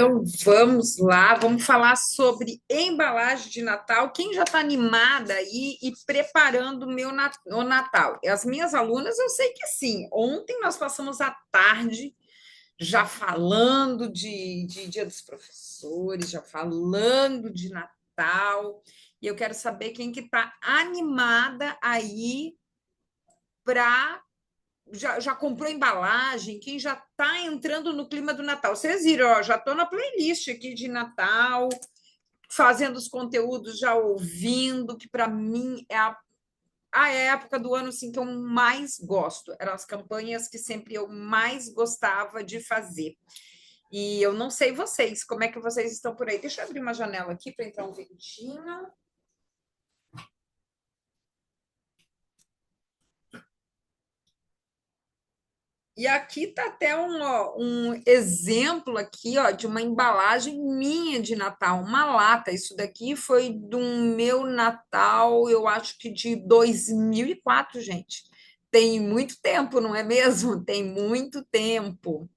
Então vamos lá, vamos falar sobre embalagem de Natal. Quem já está animada aí e preparando o Natal? As minhas alunas, eu sei que sim. Ontem nós passamos a tarde já falando de Dia dos Professores, já falando de Natal. E eu quero saber quem que está animada aí para já comprou embalagem, quem já está entrando no clima do Natal. Vocês viram, ó, já estou na playlist aqui de Natal, fazendo os conteúdos, já ouvindo, que para mim é a época do ano assim, que eu mais gosto. Eram as campanhas que sempre eu mais gostava de fazer. E eu não sei vocês, como é que vocês estão por aí? Deixa eu abrir uma janela aqui para entrar um ventinho. E aqui está até um exemplo aqui, ó, de uma embalagem minha de Natal, uma lata. Isso daqui foi do meu Natal, eu acho que de 2004, gente. Tem muito tempo, não é mesmo? Tem muito tempo.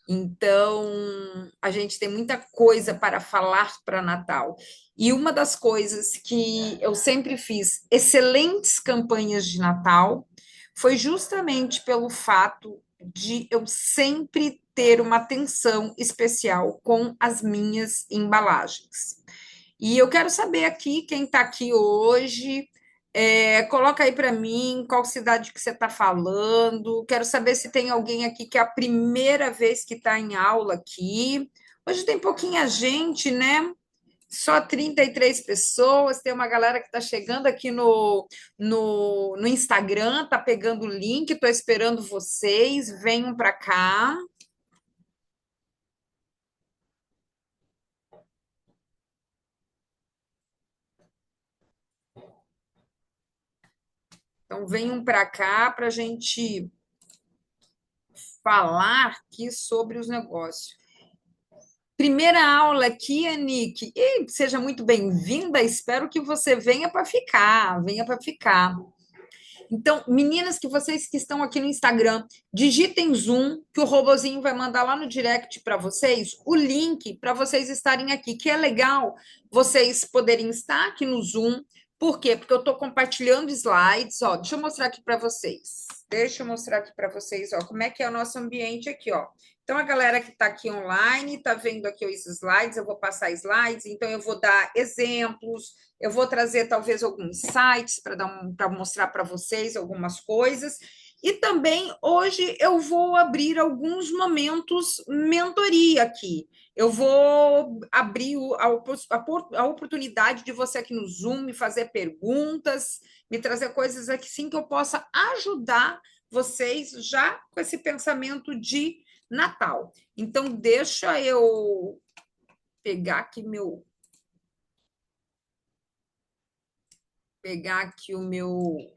Então, a gente tem muita coisa para falar para Natal. E uma das coisas que eu sempre fiz excelentes campanhas de Natal foi justamente pelo fato de eu sempre ter uma atenção especial com as minhas embalagens. E eu quero saber aqui, quem está aqui hoje, coloca aí para mim qual cidade que você está falando. Quero saber se tem alguém aqui que é a primeira vez que está em aula aqui. Hoje tem pouquinha gente, né? Só 33 pessoas. Tem uma galera que está chegando aqui no Instagram, está pegando o link. Estou esperando vocês. Venham para cá. Então, venham para cá para a gente falar aqui sobre os negócios. Primeira aula aqui, Anique. E seja muito bem-vinda. Espero que você venha para ficar, venha para ficar. Então, meninas que vocês que estão aqui no Instagram, digitem Zoom, que o robozinho vai mandar lá no direct para vocês o link para vocês estarem aqui, que é legal vocês poderem estar aqui no Zoom. Por quê? Porque eu estou compartilhando slides, ó. Deixa eu mostrar aqui para vocês. Deixa eu mostrar aqui para vocês, ó, como é que é o nosso ambiente aqui, ó. Então, a galera que está aqui online está vendo aqui os slides, eu vou passar slides, então eu vou dar exemplos, eu vou trazer talvez alguns sites para mostrar para vocês algumas coisas. E também hoje eu vou abrir alguns momentos mentoria aqui. Eu vou abrir a oportunidade de você aqui no Zoom me fazer perguntas, me trazer coisas aqui sim que eu possa ajudar vocês já com esse pensamento de Natal. Então, deixa eu pegar aqui o meu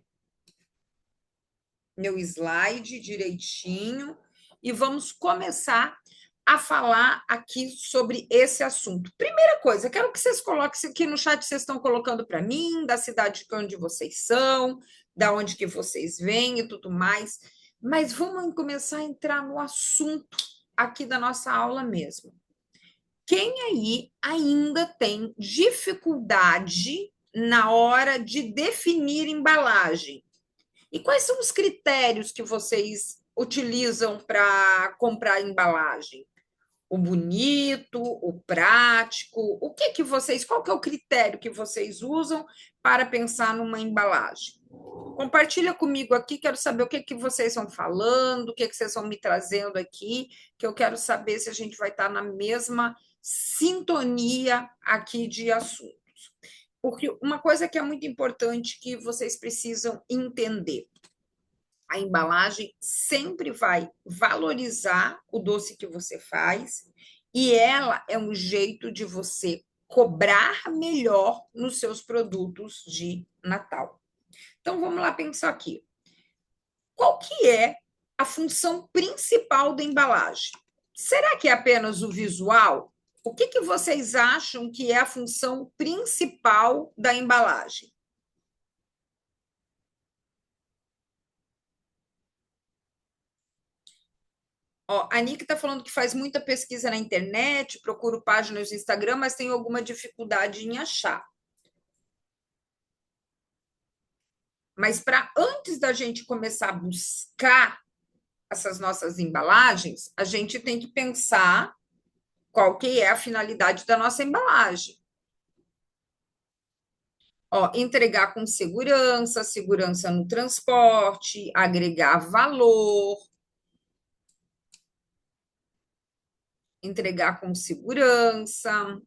slide direitinho e vamos começar a falar aqui sobre esse assunto. Primeira coisa, quero que vocês coloquem aqui no chat, vocês estão colocando para mim, da cidade de onde vocês são, da onde que vocês vêm e tudo mais. Mas vamos começar a entrar no assunto aqui da nossa aula mesmo. Quem aí ainda tem dificuldade na hora de definir embalagem? E quais são os critérios que vocês utilizam para comprar embalagem? O bonito, o prático, qual que é o critério que vocês usam para pensar numa embalagem? Compartilha comigo aqui, quero saber o que vocês estão falando, o que vocês estão me trazendo aqui, que eu quero saber se a gente vai estar na mesma sintonia aqui de assuntos. Porque uma coisa que é muito importante que vocês precisam entender, a embalagem sempre vai valorizar o doce que você faz e ela é um jeito de você cobrar melhor nos seus produtos de Natal. Então vamos lá pensar aqui. Qual que é a função principal da embalagem? Será que é apenas o visual? O que vocês acham que é a função principal da embalagem? Ó, a Nick está falando que faz muita pesquisa na internet, procuro páginas no Instagram, mas tem alguma dificuldade em achar. Mas para antes da gente começar a buscar essas nossas embalagens, a gente tem que pensar qual que é a finalidade da nossa embalagem. Ó, entregar com segurança, segurança no transporte, agregar valor, entregar com segurança.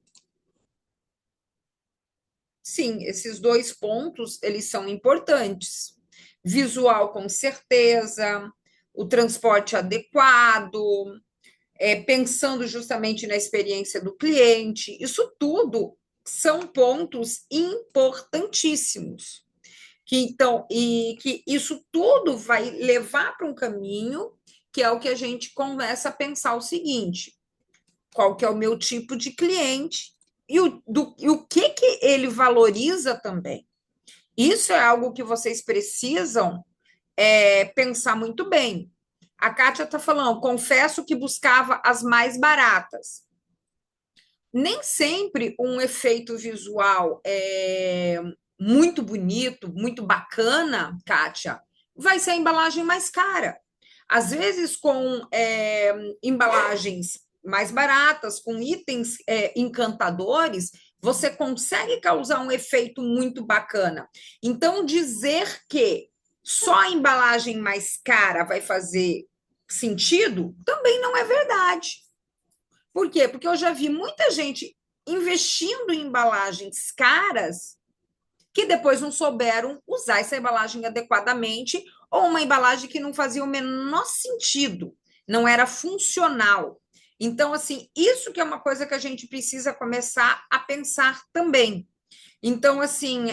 Sim, esses dois pontos, eles são importantes. Visual, com certeza, o transporte adequado, pensando justamente na experiência do cliente, isso tudo são pontos importantíssimos. E que isso tudo vai levar para um caminho que é o que a gente começa a pensar o seguinte: qual que é o meu tipo de cliente e o que ele valoriza também. Isso é algo que vocês precisam pensar muito bem. A Kátia está falando, confesso que buscava as mais baratas. Nem sempre um efeito visual muito bonito, muito bacana, Kátia, vai ser a embalagem mais cara. Às vezes, com embalagens mais baratas, com itens encantadores, você consegue causar um efeito muito bacana. Então, dizer que só a embalagem mais cara vai fazer sentido também não é verdade. Por quê? Porque eu já vi muita gente investindo em embalagens caras que depois não souberam usar essa embalagem adequadamente, ou uma embalagem que não fazia o menor sentido, não era funcional. Então, assim, isso que é uma coisa que a gente precisa começar a pensar também. Então, assim,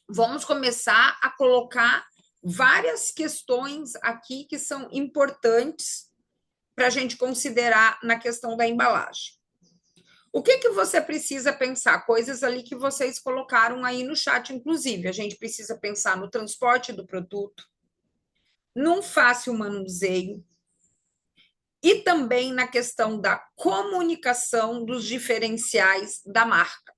vamos começar a colocar várias questões aqui que são importantes para a gente considerar na questão da embalagem. O que, que você precisa pensar? Coisas ali que vocês colocaram aí no chat, inclusive. A gente precisa pensar no transporte do produto, num fácil manuseio e também na questão da comunicação dos diferenciais da marca.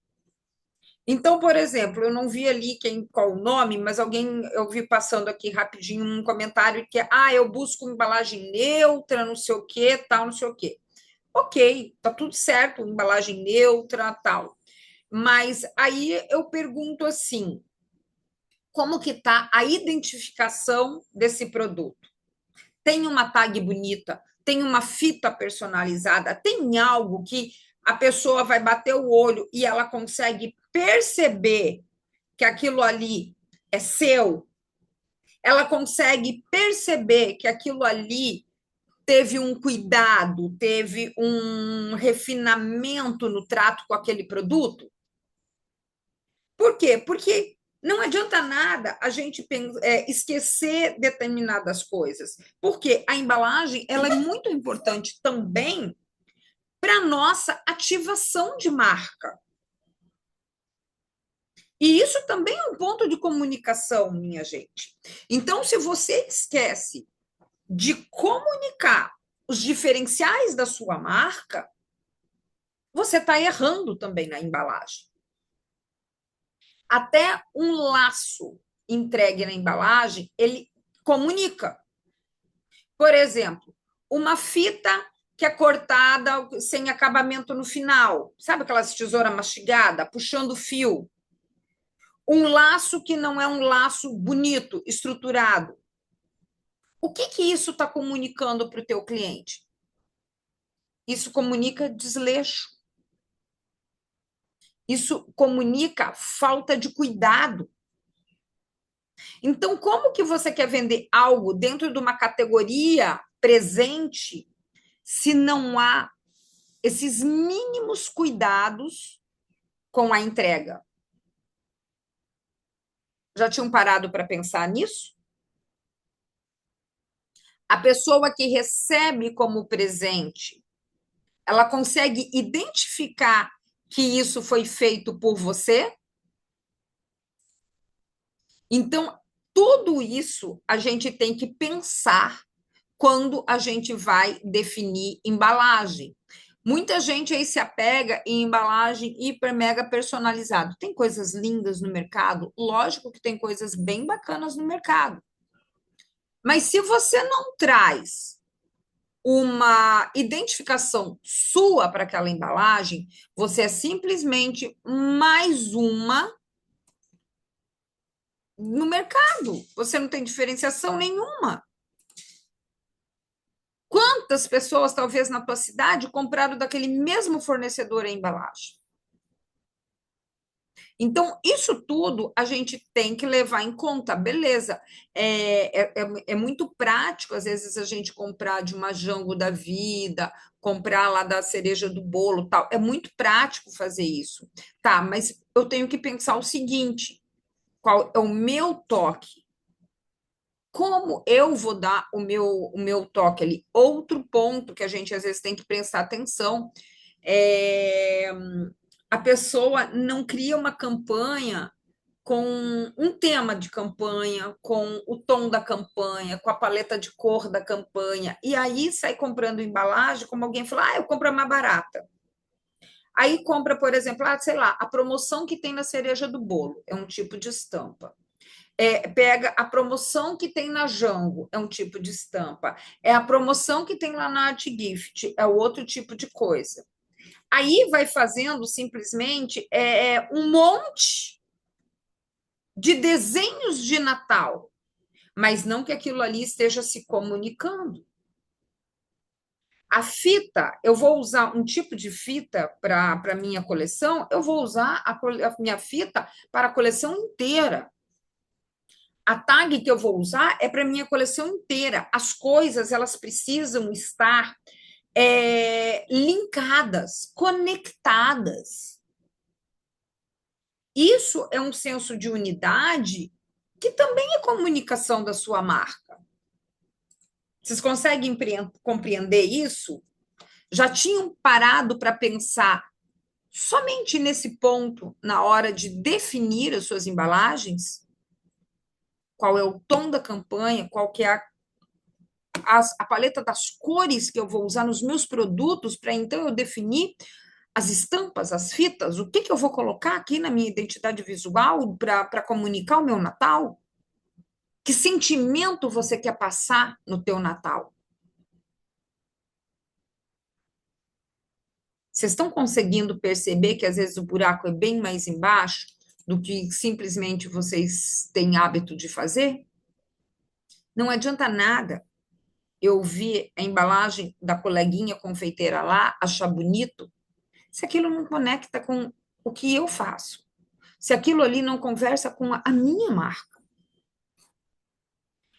Então, por exemplo, eu não vi ali qual o nome, mas alguém eu vi passando aqui rapidinho um comentário que é: eu busco embalagem neutra, não sei o que, tal, não sei o que. Ok, tá tudo certo, embalagem neutra, tal. Mas aí eu pergunto assim, como que tá a identificação desse produto? Tem uma tag bonita? Tem uma fita personalizada? Tem algo que a pessoa vai bater o olho e ela consegue perceber que aquilo ali é seu? Ela consegue perceber que aquilo ali teve um cuidado, teve um refinamento no trato com aquele produto? Por quê? Porque não adianta nada a gente esquecer determinadas coisas, porque a embalagem ela é muito importante também para a nossa ativação de marca. E isso também é um ponto de comunicação, minha gente. Então, se você esquece de comunicar os diferenciais da sua marca, você está errando também na embalagem. Até um laço entregue na embalagem, ele comunica. Por exemplo, uma fita que é cortada sem acabamento no final, sabe aquelas tesoura mastigada, puxando fio. Um laço que não é um laço bonito, estruturado. O que que isso está comunicando para o teu cliente? Isso comunica desleixo. Isso comunica falta de cuidado. Então, como que você quer vender algo dentro de uma categoria presente se não há esses mínimos cuidados com a entrega? Já tinham parado para pensar nisso? A pessoa que recebe como presente, ela consegue identificar que isso foi feito por você? Então, tudo isso a gente tem que pensar quando a gente vai definir embalagem. Muita gente aí se apega em embalagem hiper mega personalizado. Tem coisas lindas no mercado? Lógico que tem coisas bem bacanas no mercado. Mas se você não traz uma identificação sua para aquela embalagem, você é simplesmente mais uma no mercado. Você não tem diferenciação nenhuma. Quantas pessoas, talvez na tua cidade, compraram daquele mesmo fornecedor a embalagem? Então, isso tudo a gente tem que levar em conta, beleza. É muito prático, às vezes, a gente comprar de uma Jango da vida, comprar lá da cereja do bolo, tal. É muito prático fazer isso. Tá, mas eu tenho que pensar o seguinte: qual é o meu toque? Como eu vou dar o meu toque ali? Outro ponto que a gente às vezes tem que prestar atenção é a pessoa não cria uma campanha com um tema de campanha, com o tom da campanha, com a paleta de cor da campanha, e aí sai comprando embalagem, como alguém falou, eu compro a mais barata. Aí compra, por exemplo, sei lá, a promoção que tem na cereja do bolo, é um tipo de estampa. Pega a promoção que tem na Jango, é um tipo de estampa. É a promoção que tem lá na Art Gift, é outro tipo de coisa. Aí vai fazendo simplesmente um monte de desenhos de Natal, mas não que aquilo ali esteja se comunicando. A fita, eu vou usar um tipo de fita para a minha coleção, eu vou usar a minha fita para a coleção inteira. A tag que eu vou usar é para a minha coleção inteira. As coisas, elas precisam estar linkadas, conectadas. Isso é um senso de unidade que também é comunicação da sua marca. Vocês conseguem compreender isso? Já tinham parado para pensar somente nesse ponto na hora de definir as suas embalagens? Qual é o tom da campanha? Qual que é a paleta das cores que eu vou usar nos meus produtos para então eu definir as estampas, as fitas, o que eu vou colocar aqui na minha identidade visual para comunicar o meu Natal? Que sentimento você quer passar no teu Natal? Vocês estão conseguindo perceber que às vezes o buraco é bem mais embaixo do que simplesmente vocês têm hábito de fazer? Não adianta nada eu ver a embalagem da coleguinha confeiteira lá, achar bonito, se aquilo não conecta com o que eu faço, se aquilo ali não conversa com a minha marca.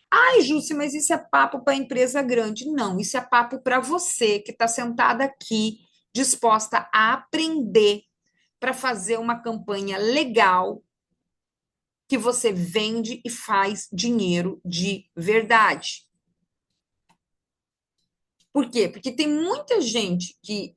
Ai, Jússi, mas isso é papo para empresa grande. Não, isso é papo para você que está sentada aqui, disposta a aprender para fazer uma campanha legal que você vende e faz dinheiro de verdade. Por quê? Porque tem muita gente que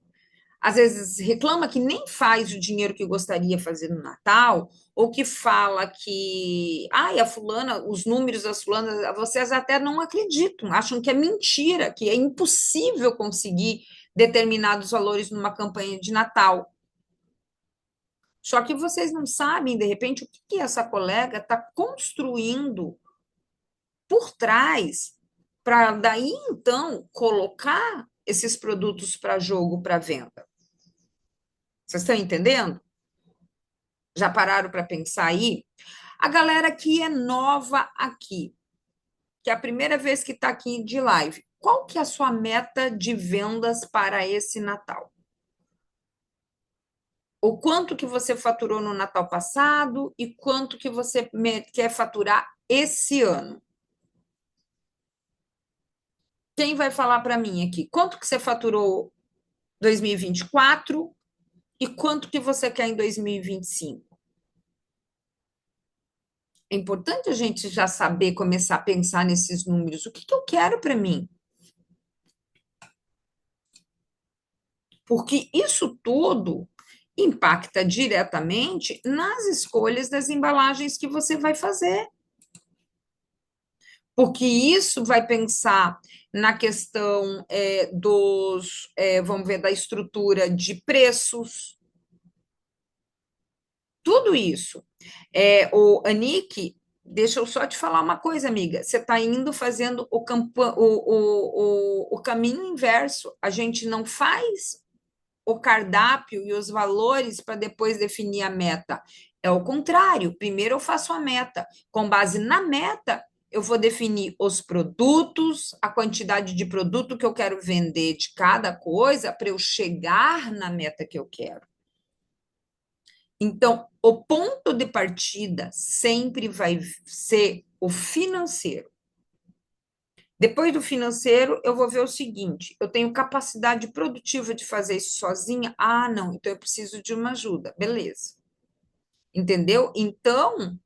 às vezes reclama que nem faz o dinheiro que gostaria de fazer no Natal, ou que fala que, a fulana, os números das fulanas, vocês até não acreditam, acham que é mentira, que é impossível conseguir determinados valores numa campanha de Natal. Só que vocês não sabem, de repente, o que essa colega está construindo por trás para daí então colocar esses produtos para jogo, para venda. Vocês estão entendendo? Já pararam para pensar aí? A galera que é nova aqui, que é a primeira vez que está aqui de live, qual que é a sua meta de vendas para esse Natal? O quanto que você faturou no Natal passado e quanto que você quer faturar esse ano? Quem vai falar para mim aqui? Quanto que você faturou 2024 e quanto que você quer em 2025? É importante a gente já saber, começar a pensar nesses números. O que eu quero para mim? Porque isso tudo impacta diretamente nas escolhas das embalagens que você vai fazer. porque isso vai pensar na questão vamos ver, da estrutura de preços, tudo isso. O Anique, deixa eu só te falar uma coisa, amiga. Você está indo fazendo o caminho inverso. A gente não faz o cardápio e os valores para depois definir a meta. É o contrário. Primeiro eu faço a meta. Com base na meta, eu vou definir os produtos, a quantidade de produto que eu quero vender de cada coisa para eu chegar na meta que eu quero. Então, o ponto de partida sempre vai ser o financeiro. Depois do financeiro, eu vou ver o seguinte: eu tenho capacidade produtiva de fazer isso sozinha? Ah, não, então eu preciso de uma ajuda. Beleza. Entendeu? Então,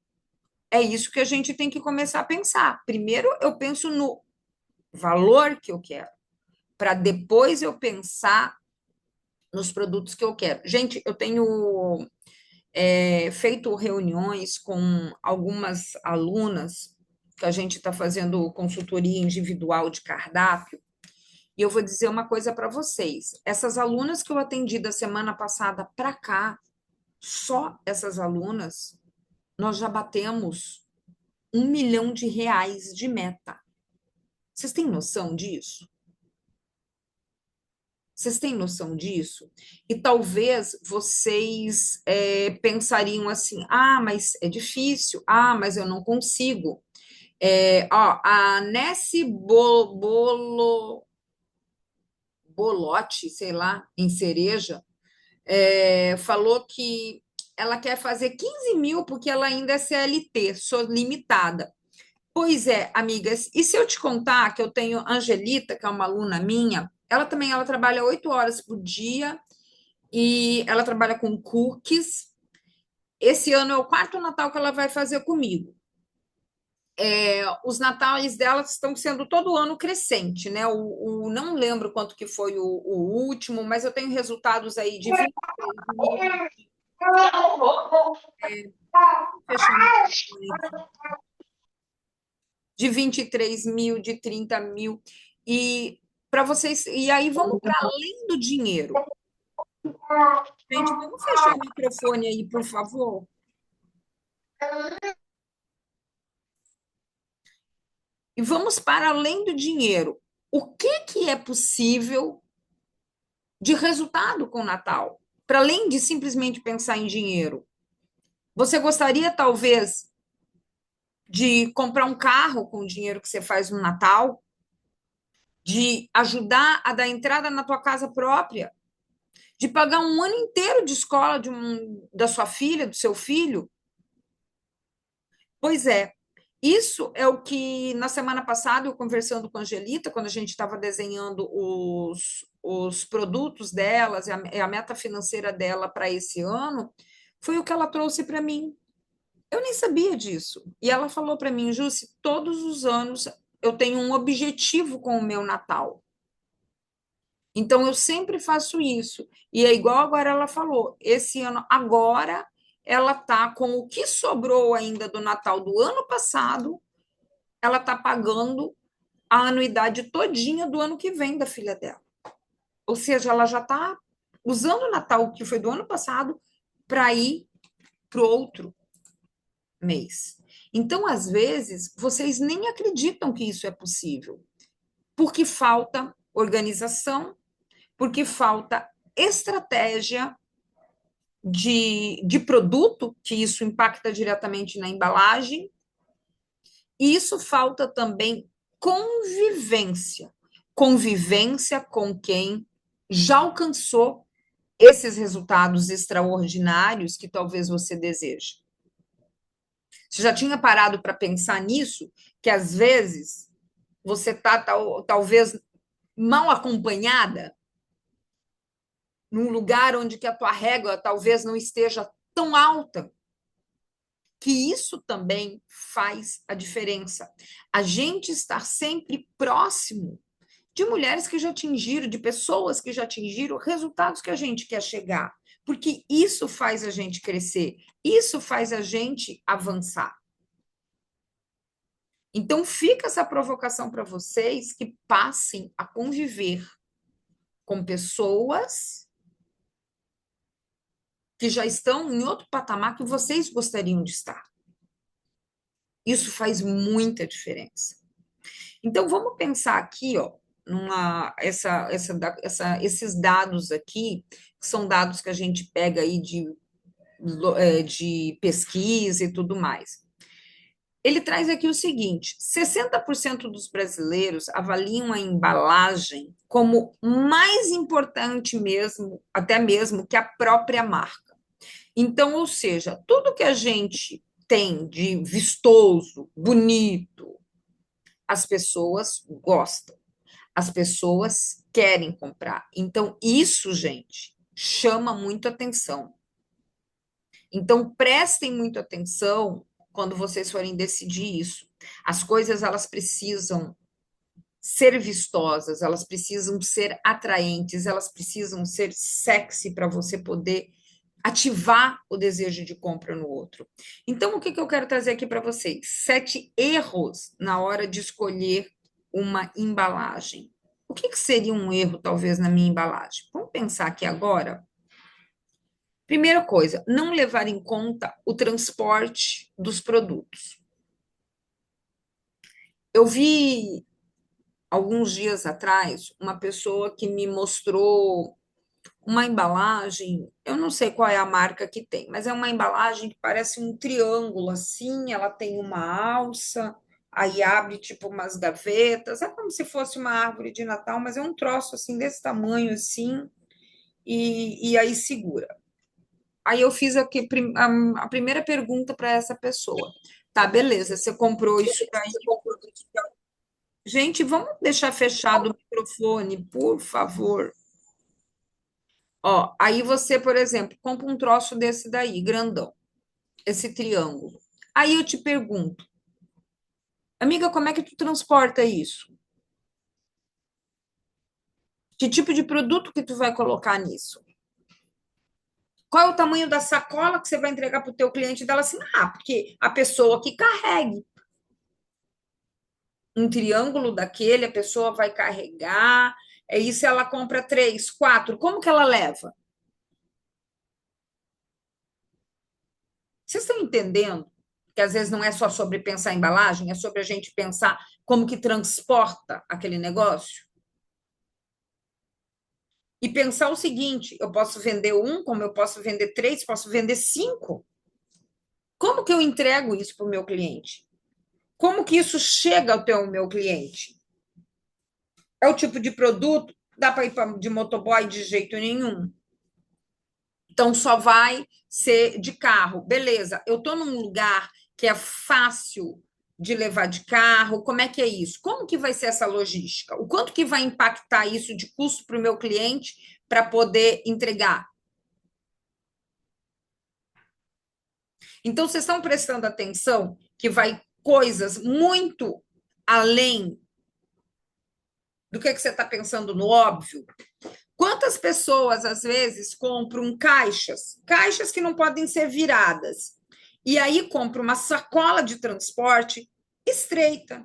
é isso que a gente tem que começar a pensar. Primeiro, eu penso no valor que eu quero, para depois eu pensar nos produtos que eu quero. Gente, eu tenho feito reuniões com algumas alunas, que a gente está fazendo consultoria individual de cardápio, e eu vou dizer uma coisa para vocês: essas alunas que eu atendi da semana passada para cá, só essas alunas, nós já batemos R$ 1 milhão de meta. Vocês têm noção disso? Vocês têm noção disso? E talvez vocês pensariam assim: ah, mas é difícil, ah, mas eu não consigo. A Nessie Bolotti, sei lá, em Cereja, falou que ela quer fazer 15 mil porque ela ainda é CLT, sou limitada. Pois é, amigas, e se eu te contar que eu tenho Angelita, que é uma aluna minha, ela trabalha 8 horas por dia e ela trabalha com cookies. Esse ano é o quarto Natal que ela vai fazer comigo. Os natais dela estão sendo todo ano crescente, né? Não lembro quanto que foi o último, mas eu tenho resultados aí de 23 mil, fechando de 23 mil, de 30 mil. E para vocês, e aí vamos para além do dinheiro. Gente, vamos fechar o microfone aí, por favor. E vamos para além do dinheiro. O que é possível de resultado com o Natal? Para além de simplesmente pensar em dinheiro. Você gostaria, talvez, de comprar um carro com o dinheiro que você faz no Natal? De ajudar a dar entrada na tua casa própria? De pagar um ano inteiro de escola da sua filha, do seu filho? Pois é. Isso é o que, na semana passada, eu conversando com a Angelita, quando a gente estava desenhando os produtos delas, a meta financeira dela para esse ano, foi o que ela trouxe para mim. Eu nem sabia disso. E ela falou para mim: Jússi, todos os anos eu tenho um objetivo com o meu Natal. Então eu sempre faço isso. E é igual agora ela falou, esse ano, agora ela está com o que sobrou ainda do Natal do ano passado, ela está pagando a anuidade todinha do ano que vem da filha dela. Ou seja, ela já está usando o Natal que foi do ano passado para ir para o outro mês. Então, às vezes, vocês nem acreditam que isso é possível, porque falta organização, porque falta estratégia de produto, que isso impacta diretamente na embalagem, e isso falta também convivência. Convivência com quem já alcançou esses resultados extraordinários que talvez você deseje. Você já tinha parado para pensar nisso? Que às vezes você está talvez mal acompanhada, num lugar onde que a tua régua talvez não esteja tão alta, que isso também faz a diferença. A gente estar sempre próximo de mulheres que já atingiram, de pessoas que já atingiram resultados que a gente quer chegar, porque isso faz a gente crescer, isso faz a gente avançar. Então, fica essa provocação para vocês que passem a conviver com pessoas que já estão em outro patamar que vocês gostariam de estar. Isso faz muita diferença. Então, vamos pensar aqui, ó, esses dados aqui, que são dados que a gente pega aí de pesquisa e tudo mais. Ele traz aqui o seguinte: 60% dos brasileiros avaliam a embalagem como mais importante mesmo, até mesmo que a própria marca. Então, ou seja, tudo que a gente tem de vistoso, bonito, as pessoas gostam, as pessoas querem comprar. Então, isso, gente, chama muito atenção. Então, prestem muito atenção quando vocês forem decidir isso. As coisas, elas precisam ser vistosas, elas precisam ser atraentes, elas precisam ser sexy para você poder ativar o desejo de compra no outro. Então, o que eu quero trazer aqui para vocês? 7 erros na hora de escolher uma embalagem. O que seria um erro, talvez, na minha embalagem? Vamos pensar aqui agora. Primeira coisa, não levar em conta o transporte dos produtos. Eu vi alguns dias atrás uma pessoa que me mostrou uma embalagem, eu não sei qual é a marca que tem, mas é uma embalagem que parece um triângulo assim, ela tem uma alça, aí abre tipo umas gavetas, é como se fosse uma árvore de Natal, mas é um troço assim desse tamanho assim, e aí segura. Aí eu fiz aqui a primeira pergunta para essa pessoa. Tá, beleza, você comprou isso daí. Gente, vamos deixar fechado o microfone, por favor. Ó, aí você, por exemplo, compra um troço desse daí, grandão, esse triângulo. Aí eu te pergunto, amiga, como é que tu transporta isso? Que tipo de produto que tu vai colocar nisso? Qual é o tamanho da sacola que você vai entregar para o teu cliente dela assim? Ah, porque a pessoa que carregue um triângulo daquele, a pessoa vai carregar, é isso, ela compra 3, 4, como que ela leva? Vocês estão entendendo? Que às vezes não é só sobre pensar em embalagem, é sobre a gente pensar como que transporta aquele negócio. E pensar o seguinte: eu posso vender um, como eu posso vender 3, posso vender 5. Como que eu entrego isso para o meu cliente? Como que isso chega até o meu cliente? É o tipo de produto? Dá para ir de motoboy de jeito nenhum. Então só vai ser de carro. Beleza, eu estou num lugar que é fácil de levar de carro. Como é que é isso? Como que vai ser essa logística? O quanto que vai impactar isso de custo para o meu cliente para poder entregar? Então, vocês estão prestando atenção que vai coisas muito além do que você está pensando no óbvio? Quantas pessoas, às vezes, compram caixas que não podem ser viradas, e aí compra uma sacola de transporte estreita,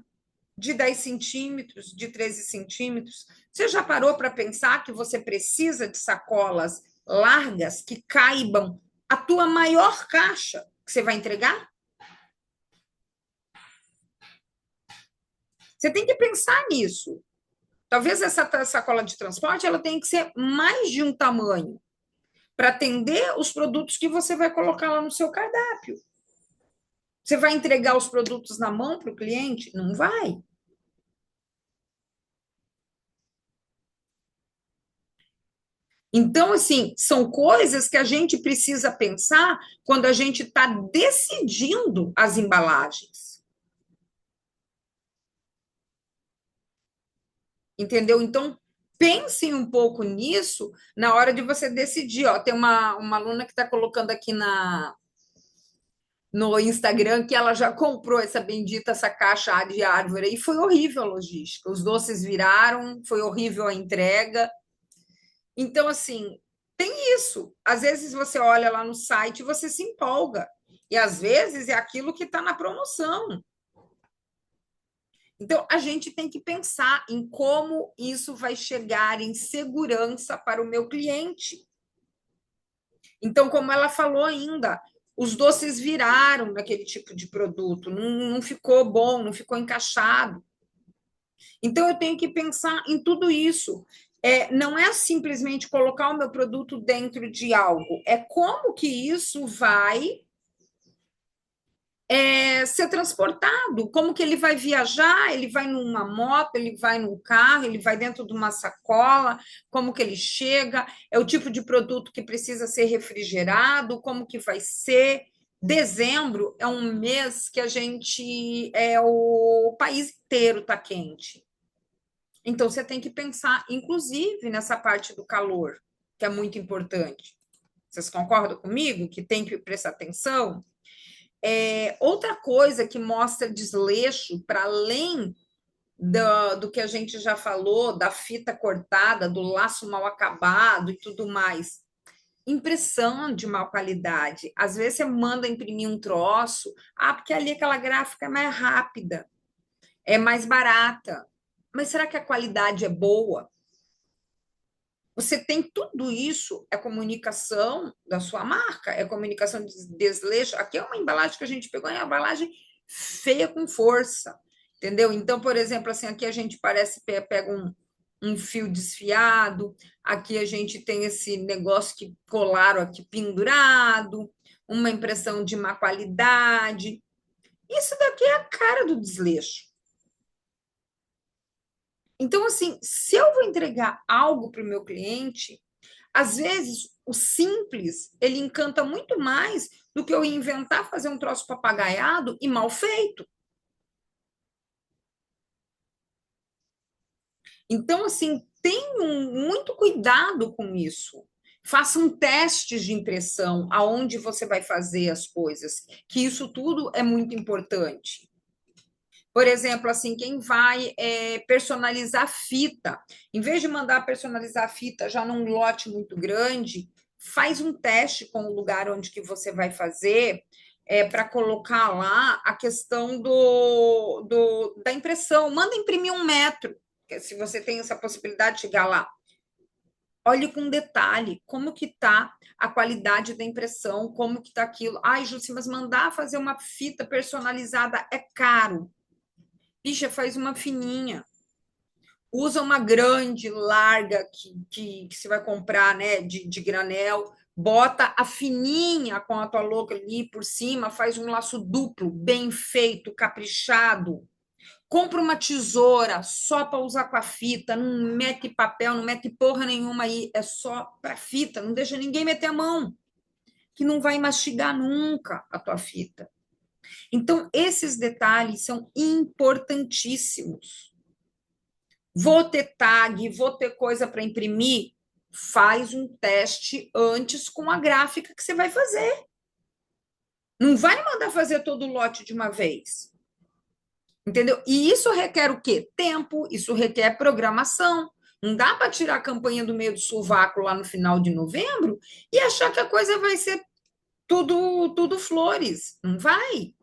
de 10 centímetros, de 13 centímetros? Você já parou para pensar que você precisa de sacolas largas que caibam a tua maior caixa que você vai entregar? Você tem que pensar nisso. Talvez essa sacola de transporte ela tenha que ser mais de um tamanho para atender os produtos que você vai colocar lá no seu cardápio. Você vai entregar os produtos na mão para o cliente? Não vai. Então, assim, são coisas que a gente precisa pensar quando a gente está decidindo as embalagens. Entendeu? Então, pensem um pouco nisso na hora de você decidir. Ó, tem uma aluna que está colocando aqui no Instagram que ela já comprou essa caixa de árvore e foi horrível a logística. Os doces viraram, foi horrível a entrega. Então, assim, tem isso. Às vezes você olha lá no site e você se empolga. E às vezes é aquilo que está na promoção. Então, a gente tem que pensar em como isso vai chegar em segurança para o meu cliente. Então, como ela falou ainda, os doces viraram naquele tipo de produto, não ficou bom, não ficou encaixado. Então, eu tenho que pensar em tudo isso. Não é simplesmente colocar o meu produto dentro de algo, é como que isso vai ser transportado, como que ele vai viajar, ele vai numa moto, ele vai num carro, ele vai dentro de uma sacola, como que ele chega, é o tipo de produto que precisa ser refrigerado, como que vai ser. Dezembro é um mês que o país inteiro está quente. Então você tem que pensar, inclusive, nessa parte do calor, que é muito importante. Vocês concordam comigo que tem que prestar atenção? Outra coisa que mostra desleixo, para além do que a gente já falou, da fita cortada, do laço mal acabado e tudo mais, impressão de má qualidade. Às vezes você manda imprimir um troço, porque ali aquela gráfica é mais rápida, é mais barata. Mas será que a qualidade é boa? Você tem tudo isso, é comunicação da sua marca, é comunicação de desleixo. Aqui é uma embalagem que a gente pegou, é uma embalagem feia com força, entendeu? Então, por exemplo, assim, aqui a gente parece pega um fio desfiado, aqui a gente tem esse negócio que colaram aqui pendurado, uma impressão de má qualidade. Isso daqui é a cara do desleixo. Então, assim, se eu vou entregar algo para o meu cliente, às vezes, o simples, ele encanta muito mais do que eu inventar fazer um troço papagaiado e mal feito. Então, assim, tenham muito cuidado com isso. Façam testes de impressão aonde você vai fazer as coisas, que isso tudo é muito importante. Por exemplo, assim, quem vai personalizar fita, em vez de mandar personalizar a fita já num lote muito grande, faz um teste com o lugar onde que você vai fazer para colocar lá a questão da impressão. Manda imprimir 1 metro, se você tem essa possibilidade de chegar lá. Olhe com detalhe como que está a qualidade da impressão, como que está aquilo. Ai, Júcia, mas mandar fazer uma fita personalizada é caro. Bicha, faz uma fininha. Usa uma grande, larga, que você vai comprar, né, de granel. Bota a fininha com a tua louca ali por cima, faz um laço duplo, bem feito, caprichado. Compra uma tesoura só para usar com a fita, não mete papel, não mete porra nenhuma aí, é só para fita, não deixa ninguém meter a mão, que não vai mastigar nunca a tua fita. Então, esses detalhes são importantíssimos. Vou ter tag, vou ter coisa para imprimir. Faz um teste antes com a gráfica que você vai fazer. Não vai mandar fazer todo o lote de uma vez. Entendeu? E isso requer o quê? Tempo, isso requer programação. Não dá para tirar a campanha do meio do sovaco lá no final de novembro e achar que a coisa vai ser tudo flores. Não vai.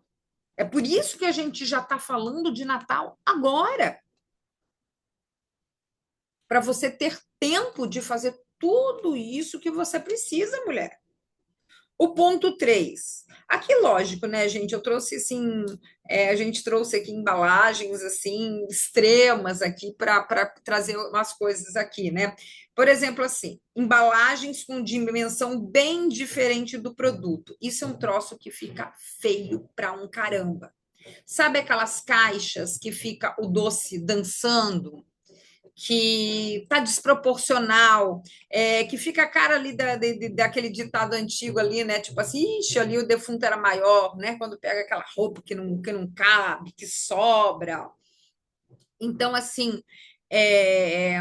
É por isso que a gente já está falando de Natal agora. Para você ter tempo de fazer tudo isso que você precisa, mulher. O ponto 3. Aqui, lógico, né, gente? Eu trouxe assim, a gente trouxe aqui embalagens assim extremas aqui para trazer umas coisas aqui, né? Por exemplo, assim, embalagens com dimensão bem diferente do produto. Isso é um troço que fica feio para um caramba. Sabe aquelas caixas que fica o doce dançando? Que está desproporcional, que fica a cara ali daquele ditado antigo ali, né? Tipo assim, ixi, ali o defunto era maior, né? Quando pega aquela roupa que não cabe, que sobra. Então, assim, é,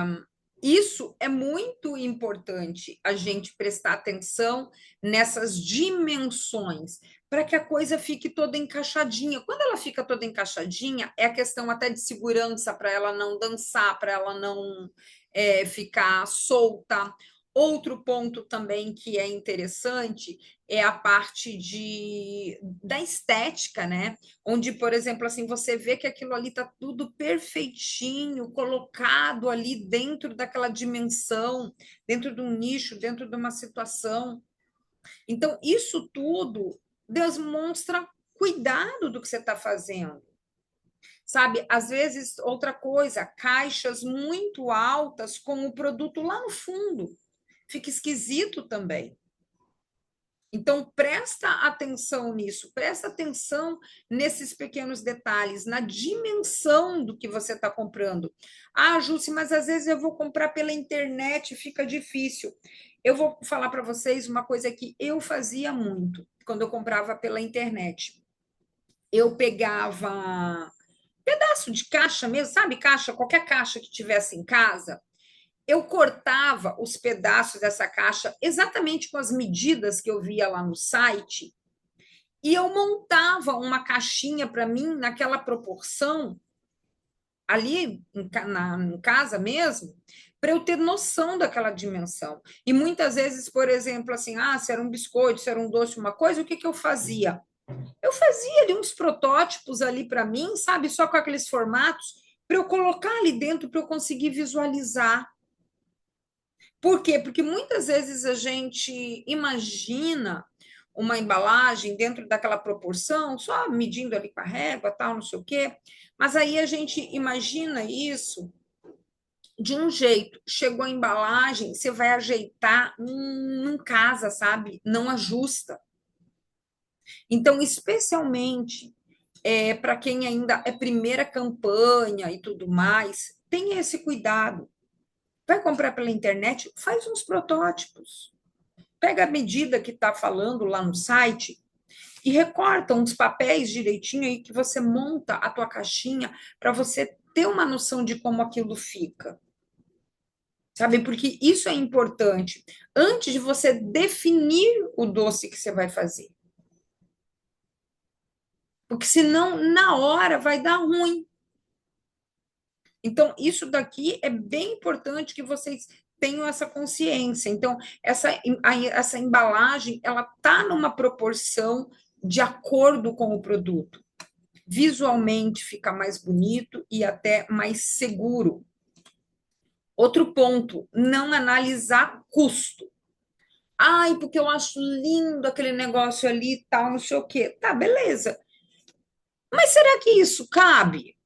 isso é muito importante a gente prestar atenção nessas dimensões para que a coisa fique toda encaixadinha. Quando ela fica toda encaixadinha, é a questão até de segurança para ela não dançar, para ela não ficar solta. Outro ponto também que é interessante é a parte da estética, né? Onde, por exemplo, assim, você vê que aquilo ali está tudo perfeitinho, colocado ali dentro daquela dimensão, dentro de um nicho, dentro de uma situação. Então, isso tudo demonstra cuidado do que você está fazendo. Sabe, às vezes, outra coisa, caixas muito altas com o produto lá no fundo. Fica esquisito também. Então, presta atenção nisso, presta atenção nesses pequenos detalhes, na dimensão do que você está comprando. Ah, Jússi, mas às vezes eu vou comprar pela internet, fica difícil. Eu vou falar para vocês uma coisa que eu fazia muito quando eu comprava pela internet. Eu pegava pedaço de caixa mesmo, sabe? Caixa, qualquer caixa que tivesse em casa, eu cortava os pedaços dessa caixa exatamente com as medidas que eu via lá no site e eu montava uma caixinha para mim naquela proporção ali em casa mesmo, para eu ter noção daquela dimensão. E muitas vezes, por exemplo, assim, se era um biscoito, se era um doce, uma coisa, o que que eu fazia? Eu fazia ali uns protótipos ali para mim, sabe, só com aqueles formatos, para eu colocar ali dentro, para eu conseguir visualizar. Por quê? Porque muitas vezes a gente imagina uma embalagem dentro daquela proporção, só medindo ali com a régua, tal, não sei o quê, mas aí a gente imagina isso de um jeito. Chegou a embalagem, você vai ajeitar, não casa, sabe? Não ajusta. Então, especialmente para quem ainda é primeira campanha e tudo mais, tenha esse cuidado. Vai comprar pela internet, faz uns protótipos. Pega a medida que está falando lá no site e recorta uns papéis direitinho aí que você monta a tua caixinha para você ter uma noção de como aquilo fica. Sabe? Porque isso é importante antes de você definir o doce que você vai fazer. Porque senão, na hora, vai dar ruim. Então, isso daqui é bem importante que vocês tenham essa consciência. Então, essa embalagem, ela está numa proporção de acordo com o produto. Visualmente fica mais bonito e até mais seguro. Outro ponto, não analisar custo. Ai, porque eu acho lindo aquele negócio ali e tal, não sei o quê. Tá, beleza. Mas será que isso cabe?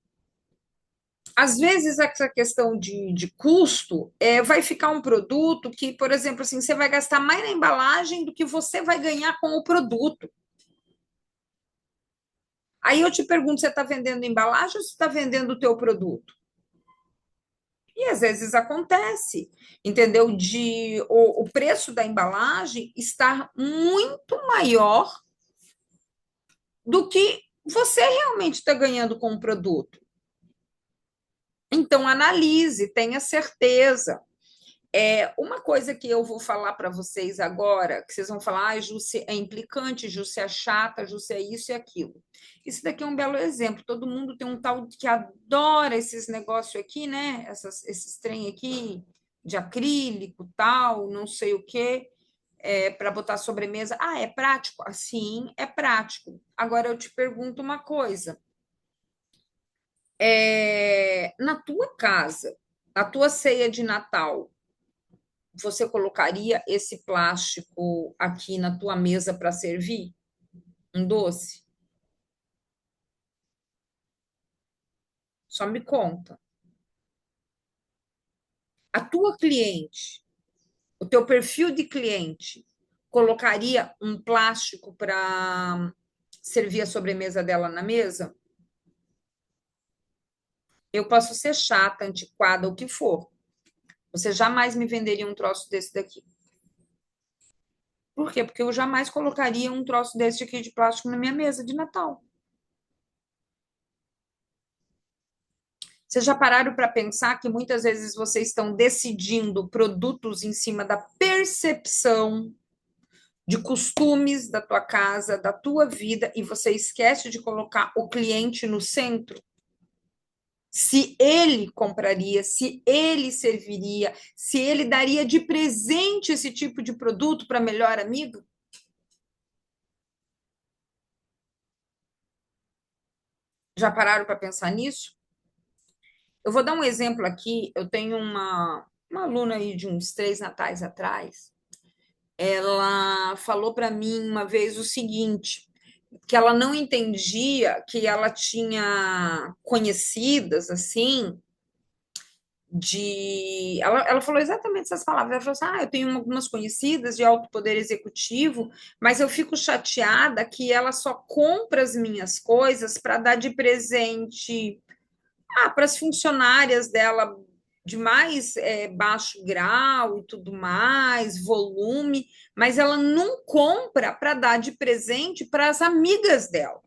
Às vezes, essa questão de custo vai ficar um produto que, por exemplo, assim, você vai gastar mais na embalagem do que você vai ganhar com o produto. Aí eu te pergunto, você está vendendo embalagem ou você está vendendo o teu produto? E às vezes acontece, entendeu? O preço da embalagem estar muito maior do que você realmente está ganhando com o produto. Então, analise, tenha certeza. Uma coisa que eu vou falar para vocês agora, que vocês vão falar, Jússi é implicante, Jússi é chata, Jússi é isso e aquilo. Isso daqui é um belo exemplo. Todo mundo tem um tal que adora esses negócios aqui, né? Esses trem aqui de acrílico, tal, não sei o quê, para botar sobremesa. Ah, é prático? Sim, é prático. Agora eu te pergunto uma coisa. Na tua casa, na tua ceia de Natal, você colocaria esse plástico aqui na tua mesa para servir um doce? Só me conta. A tua cliente, o teu perfil de cliente, colocaria um plástico para servir a sobremesa dela na mesa? Eu posso ser chata, antiquada, o que for. Você jamais me venderia um troço desse daqui. Por quê? Porque eu jamais colocaria um troço desse aqui de plástico na minha mesa de Natal. Vocês já pararam para pensar que muitas vezes vocês estão decidindo produtos em cima da percepção de costumes da tua casa, da tua vida, e você esquece de colocar o cliente no centro? Se ele compraria, se ele serviria, se ele daria de presente esse tipo de produto para a melhor amiga? Já pararam para pensar nisso? Eu vou dar um exemplo aqui. Eu tenho uma aluna aí de uns 3 natais atrás. Ela falou para mim uma vez o seguinte, que ela não entendia que ela tinha conhecidas assim ela falou exatamente essas palavras. Ela falou assim: eu tenho algumas conhecidas de alto poder executivo, mas eu fico chateada que ela só compra as minhas coisas para dar de presente para as funcionárias dela de mais baixo grau e tudo mais, volume, mas ela não compra para dar de presente para as amigas dela.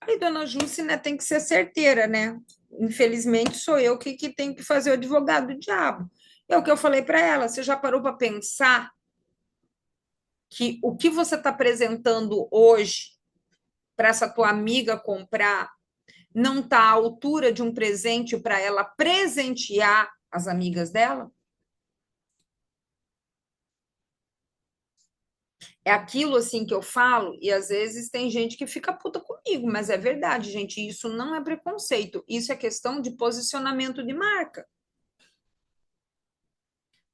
Aí, dona Júcia, né, tem que ser certeira, né? Infelizmente, sou eu que tenho que fazer o advogado do diabo. É o que eu falei para ela. Você já parou para pensar que o que você está apresentando hoje para essa tua amiga comprar não está à altura de um presente para ela presentear as amigas dela? É aquilo assim que eu falo, e às vezes tem gente que fica puta comigo, mas é verdade, gente. Isso não é preconceito, isso é questão de posicionamento de marca.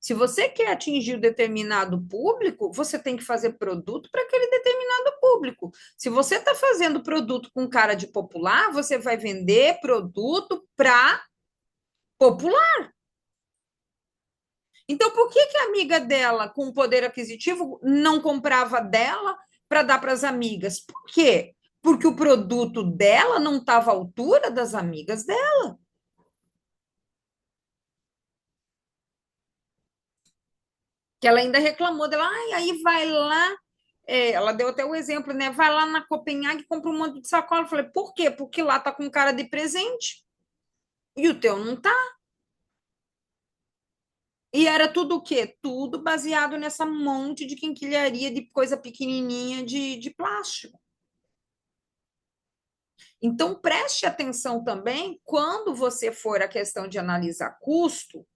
Se você quer atingir um determinado público, você tem que fazer produto para aquele determinado público. Se você está fazendo produto com cara de popular, você vai vender produto para popular. Então, por que que a amiga dela, com poder aquisitivo, não comprava dela para dar para as amigas? Por quê? Porque o produto dela não estava à altura das amigas dela. Que ela ainda reclamou dela, ai, aí vai lá. Ela deu até o exemplo, né? Vai lá na Copenhague e compra um monte de sacola. Eu falei, por quê? Porque lá tá com cara de presente e o teu não tá. E era tudo o quê? Tudo baseado nessa monte de quinquilharia de coisa pequenininha de plástico. Então, preste atenção também, quando você for a questão de analisar custo,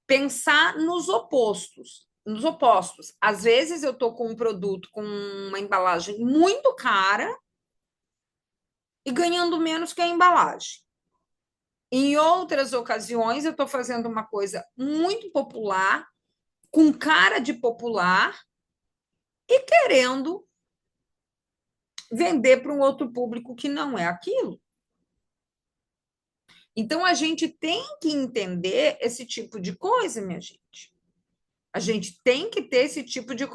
pensar nos opostos. Nos opostos. Às vezes eu estou com um produto com uma embalagem muito cara e ganhando menos que a embalagem. Em outras ocasiões, eu estou fazendo uma coisa muito popular, com cara de popular, e querendo vender para um outro público que não é aquilo. Então, a gente tem que entender esse tipo de coisa, minha gente. A gente tem que ter esse tipo de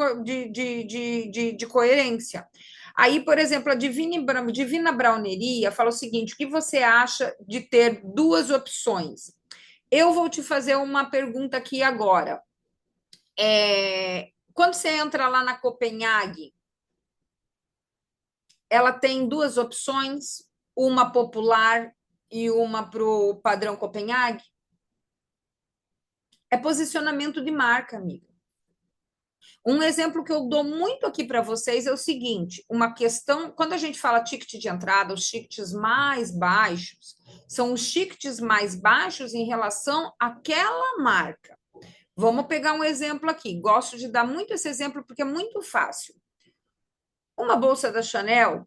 coerência. Aí, por exemplo, a Divina Browneria fala o seguinte: o que você acha de ter duas opções? Eu vou te fazer uma pergunta aqui agora. Quando você entra lá na Copenhague, ela tem duas opções, uma popular e uma para o padrão Copenhague. É posicionamento de marca, amiga. Um exemplo que eu dou muito aqui para vocês é o seguinte: uma questão, quando a gente fala ticket de entrada, os tickets mais baixos, são os tickets mais baixos em relação àquela marca. Vamos pegar um exemplo aqui. Gosto de dar muito esse exemplo porque é muito fácil. Uma bolsa da Chanel,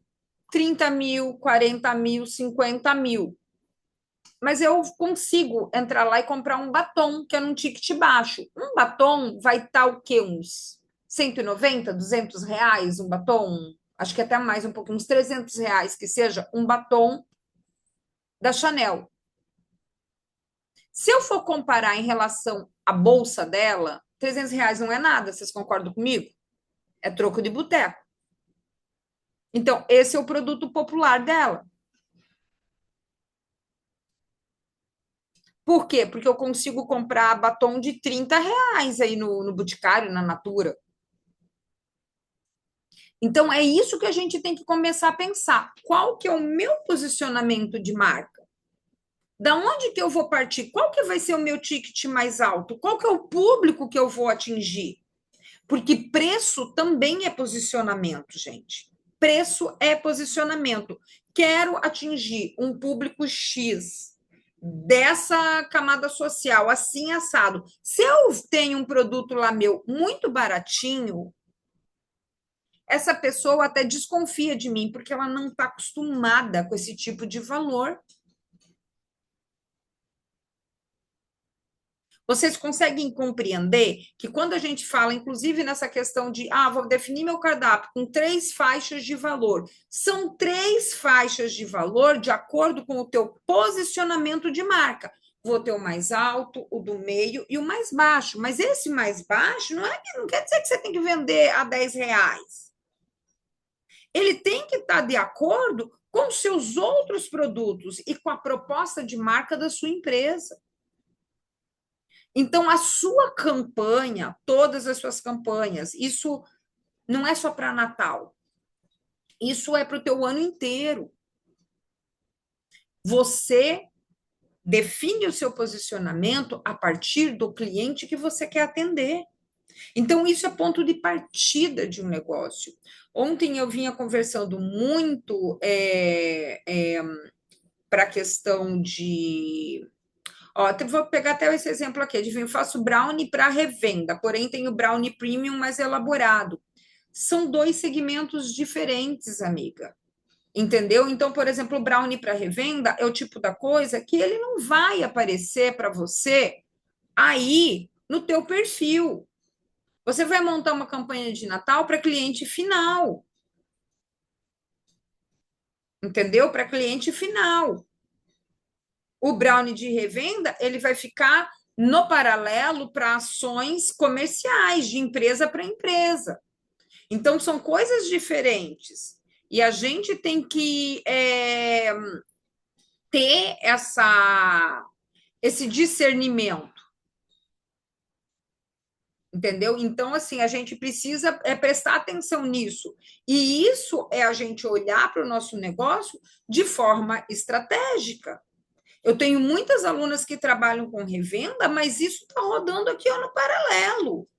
30 mil, 40 mil, 50 mil. Mas eu consigo entrar lá e comprar um batom, que é num ticket baixo. Um batom vai estar o quê? Uns 190, R$ 200 um batom? Acho que até mais um pouquinho, uns R$ 300, que seja um batom da Chanel. Se eu for comparar em relação à bolsa dela, R$ 300 não é nada, vocês concordam comigo? É troco de boteco. Então, esse é o produto popular dela. Por quê? Porque eu consigo comprar batom de R$ 30 aí no Boticário, na Natura. Então, é isso que a gente tem que começar a pensar. Qual que é o meu posicionamento de marca? Da onde que eu vou partir? Qual que vai ser o meu ticket mais alto? Qual que é o público que eu vou atingir? Porque preço também é posicionamento, gente. Preço é posicionamento. quero atingir um público X dessa camada social, assim assado. Se eu tenho um produto lá meu muito baratinho, essa pessoa até desconfia de mim, porque ela não está acostumada com esse tipo de valor. Vocês conseguem compreender que quando a gente fala, inclusive nessa questão de, vou definir meu cardápio com 3 faixas de valor, são 3 faixas de valor de acordo com o teu posicionamento de marca. Vou ter o mais alto, o do meio e o mais baixo. Mas esse mais baixo não quer dizer que você tem que vender a R$ 10. Ele tem que estar de acordo com os seus outros produtos e com a proposta de marca da sua empresa. Então, a sua campanha, todas as suas campanhas, isso não é só para Natal, isso é para o teu ano inteiro. Você define o seu posicionamento a partir do cliente que você quer atender. Então, isso é ponto de partida de um negócio. Ontem eu vinha conversando muito para a questão de. Ó, vou pegar até esse exemplo aqui. Eu faço brownie para revenda, porém tenho brownie premium mais elaborado. São 2 segmentos diferentes, amiga. Entendeu? Então, por exemplo, o brownie para revenda é o tipo da coisa que ele não vai aparecer para você aí no teu perfil. Você vai montar uma campanha de Natal para cliente final. Entendeu? Para cliente final. O brownie de revenda, ele vai ficar no paralelo para ações comerciais, de empresa para empresa. Então, são coisas diferentes. E a gente tem que ter esse discernimento. Entendeu? Então, assim, a gente precisa prestar atenção nisso. E isso é a gente olhar para o nosso negócio de forma estratégica. Eu tenho muitas alunas que trabalham com revenda, mas isso está rodando aqui ó, no paralelo.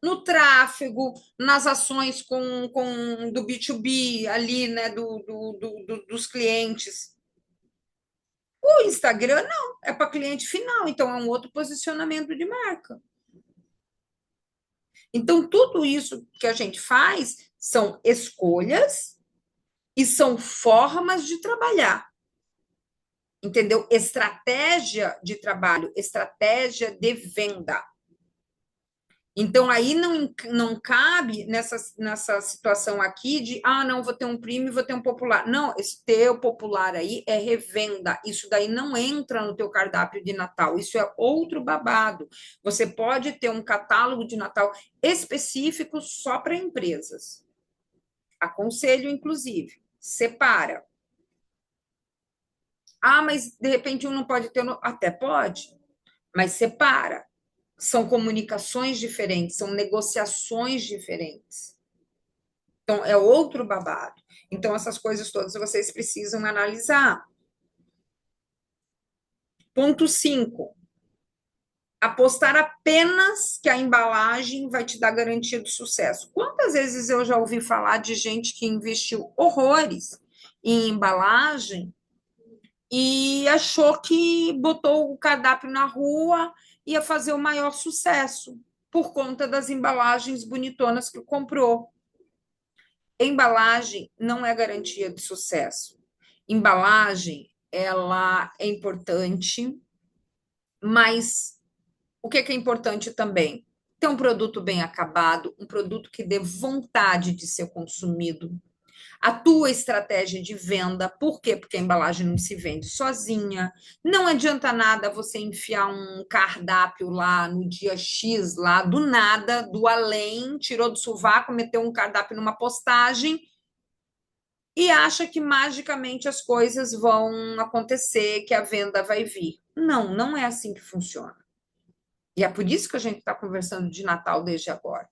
No tráfego, nas ações do B2B ali, né, dos clientes. O Instagram não, é para cliente final, então é um outro posicionamento de marca. Então, tudo isso que a gente faz são escolhas e são formas de trabalhar. Entendeu? Estratégia de trabalho, estratégia de venda. Então, aí não cabe nessa situação aqui de, não, vou ter um premium, vou ter um popular. Não, esse teu popular aí é revenda. Isso daí não entra no teu cardápio de Natal. Isso é outro babado. Você pode ter um catálogo de Natal específico só para empresas. Aconselho, inclusive, separa. Mas de repente um não pode ter. Até pode, mas separa. São comunicações diferentes, são negociações diferentes. Então, é outro babado. Então, essas coisas todas vocês precisam analisar. Ponto 5. Apostar apenas que a embalagem vai te dar garantia de sucesso. Quantas vezes eu já ouvi falar de gente que investiu horrores em embalagem e achou que botou o cardápio na rua ia fazer o maior sucesso por conta das embalagens bonitonas que comprou. Embalagem não é garantia de sucesso. Embalagem, ela é importante, mas o que é importante também? Ter um produto bem acabado, um produto que dê vontade de ser consumido, a tua estratégia de venda. Por quê? Porque a embalagem não se vende sozinha. Não adianta nada você enfiar um cardápio lá no dia X, lá do nada, do além, tirou do sovaco, meteu um cardápio numa postagem e acha que magicamente as coisas vão acontecer, que a venda vai vir. Não, não é assim que funciona. E é por isso que a gente está conversando de Natal desde agora,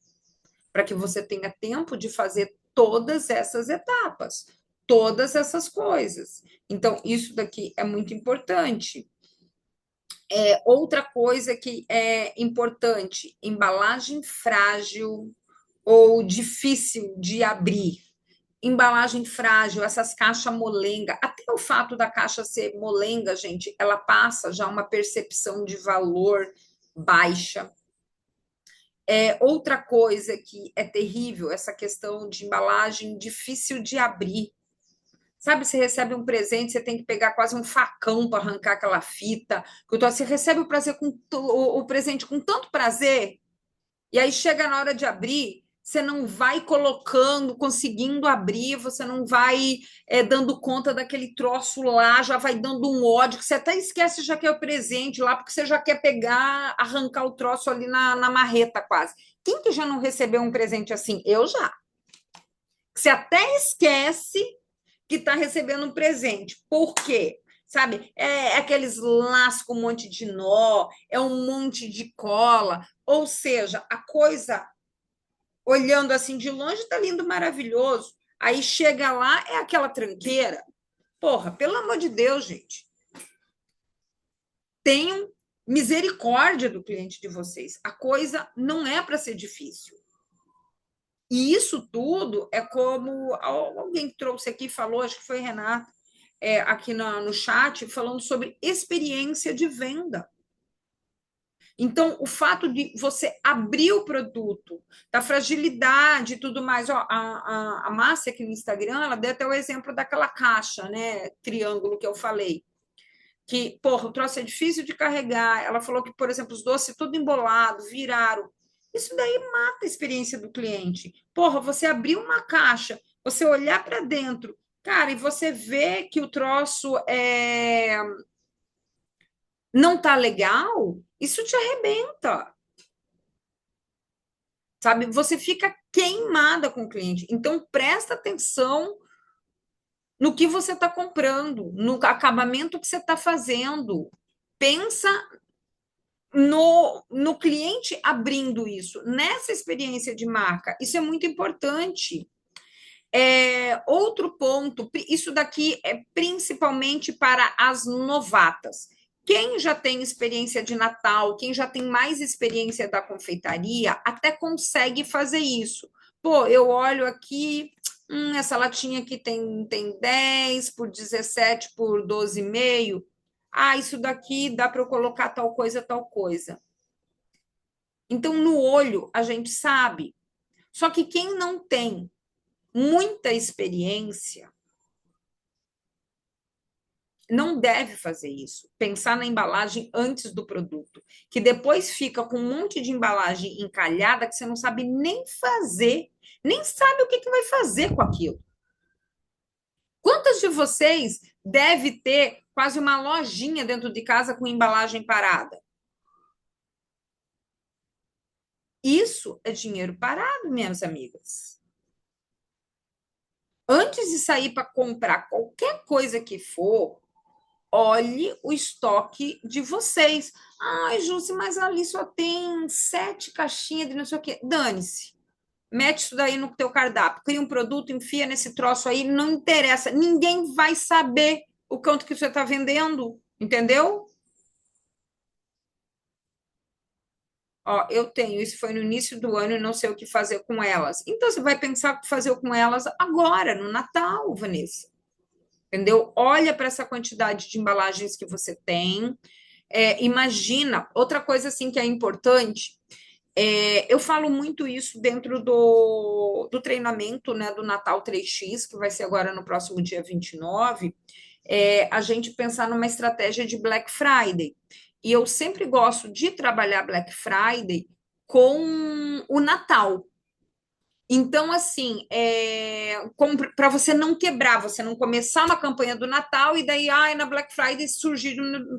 para que você tenha tempo de fazer todas essas etapas, todas essas coisas. Então, isso daqui é muito importante. Outra coisa que é importante: embalagem frágil ou difícil de abrir. embalagem frágil, essas caixas molenga, até o fato da caixa ser molenga, gente, ela passa já uma percepção de valor baixa. Outra coisa que é terrível, essa questão de embalagem difícil de abrir. Sabe, você recebe um presente, você tem que pegar quase um facão para arrancar aquela fita. Você recebe o presente com tanto prazer, e aí chega na hora de abrir, você não vai colocando, conseguindo abrir, você não vai dando conta daquele troço lá, já vai dando um ódio, que você até esquece já que é o presente lá, porque você já quer pegar, arrancar o troço ali na marreta quase. Quem que já não recebeu um presente assim? Eu já. Você até esquece que está recebendo um presente. Por quê? Sabe? É aqueles laços com um monte de nó, é um monte de cola. Ou seja, a coisa, olhando assim de longe, está lindo, maravilhoso. Aí chega lá, é aquela tranqueira. Porra, pelo amor de Deus, gente. Tenham misericórdia do cliente de vocês. A coisa não é para ser difícil. E isso tudo é como alguém que trouxe aqui falou, acho que foi Renato, aqui no chat, falando sobre experiência de venda. Então, o fato de você abrir o produto, da fragilidade e tudo mais, ó, a Márcia aqui no Instagram, ela deu até o exemplo daquela caixa, né, triângulo que eu falei, que, porra, o troço é difícil de carregar. Ela falou que, por exemplo, os doces tudo embolado, viraram. Isso daí mata a experiência do cliente. Porra, você abrir uma caixa, você olhar para dentro, cara, e você vê que o troço não tá legal, isso te arrebenta. Sabe? Você fica queimada com o cliente. Então, presta atenção no que você está comprando, no acabamento que você está fazendo. Pensa no cliente abrindo isso, nessa experiência de marca. Isso é muito importante. Outro ponto, isso daqui é principalmente para as novatas. Quem já tem experiência de Natal, quem já tem mais experiência da confeitaria, até consegue fazer isso. Pô, eu olho aqui, essa latinha aqui tem 10 por 17 por 12,5. Ah, isso daqui dá para eu colocar tal coisa, tal coisa. Então, no olho, a gente sabe. Só que quem não tem muita experiência não deve fazer isso. Pensar na embalagem antes do produto, que depois fica com um monte de embalagem encalhada que você não sabe nem fazer, nem sabe o que vai fazer com aquilo. Quantas de vocês deve ter quase uma lojinha dentro de casa com embalagem parada? Isso é dinheiro parado, minhas amigas. Antes de sair para comprar qualquer coisa que for, olhe o estoque de vocês. Ai, Jússi, mas ali só tem 7 caixinhas de não sei o quê. Dane-se. Mete isso daí no teu cardápio. Cria um produto, enfia nesse troço aí, não interessa. Ninguém vai saber o quanto que você está vendendo, entendeu? Ó, eu tenho, isso foi no início do ano e não sei o que fazer com elas. Então, você vai pensar o que fazer com elas agora, no Natal, Vanessa. Entendeu? Olha para essa quantidade de embalagens que você tem. Imagina, outra coisa assim que é importante, eu falo muito isso dentro do treinamento, né, do Natal 3x, que vai ser agora no próximo dia 29, a gente pensar numa estratégia de Black Friday. E eu sempre gosto de trabalhar Black Friday com o Natal. Então, assim, para você não quebrar, você não começar uma campanha do Natal e daí, na Black Friday surgir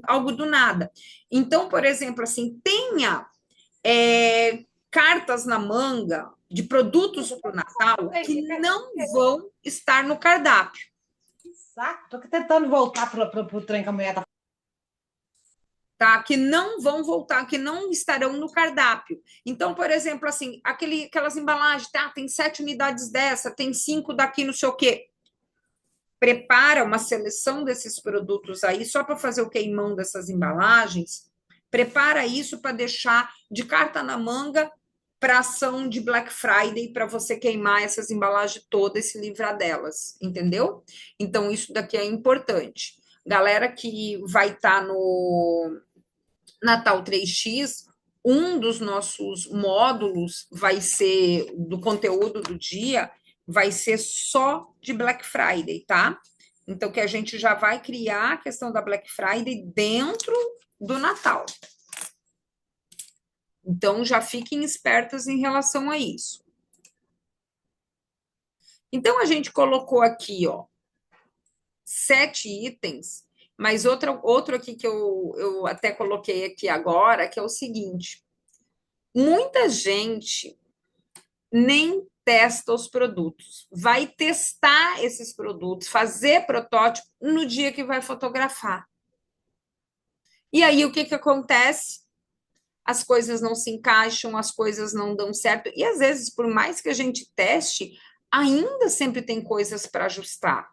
algo do nada. Então, por exemplo, assim, tenha cartas na manga de produtos para o Natal que não vão estar no cardápio. Exato, tô tentando voltar pro trem que a mulher tá. Tá? Que não vão voltar, que não estarão no cardápio. Então, por exemplo, assim, aquelas embalagens, tá? Tem 7 unidades dessa, tem 5 daqui, não sei o quê. Prepara uma seleção desses produtos aí, só para fazer o queimão dessas embalagens. Prepara isso para deixar de carta na manga para ação de Black Friday, para você queimar essas embalagens todas e se livrar delas, entendeu? Então, isso daqui é importante. Galera que vai estar no Natal 3x, um dos nossos módulos vai ser, do conteúdo do dia, vai ser só de Black Friday, tá? Então, que a gente já vai criar a questão da Black Friday dentro do Natal. Então, já fiquem espertas em relação a isso. Então, a gente colocou aqui, ó, 7 itens, mas outro aqui que eu até coloquei aqui agora, que é o seguinte: muita gente nem testa os produtos, vai testar esses produtos, fazer protótipo no dia que vai fotografar. E aí, o que que acontece? As coisas não se encaixam, as coisas não dão certo, e às vezes, por mais que a gente teste, ainda sempre tem coisas para ajustar.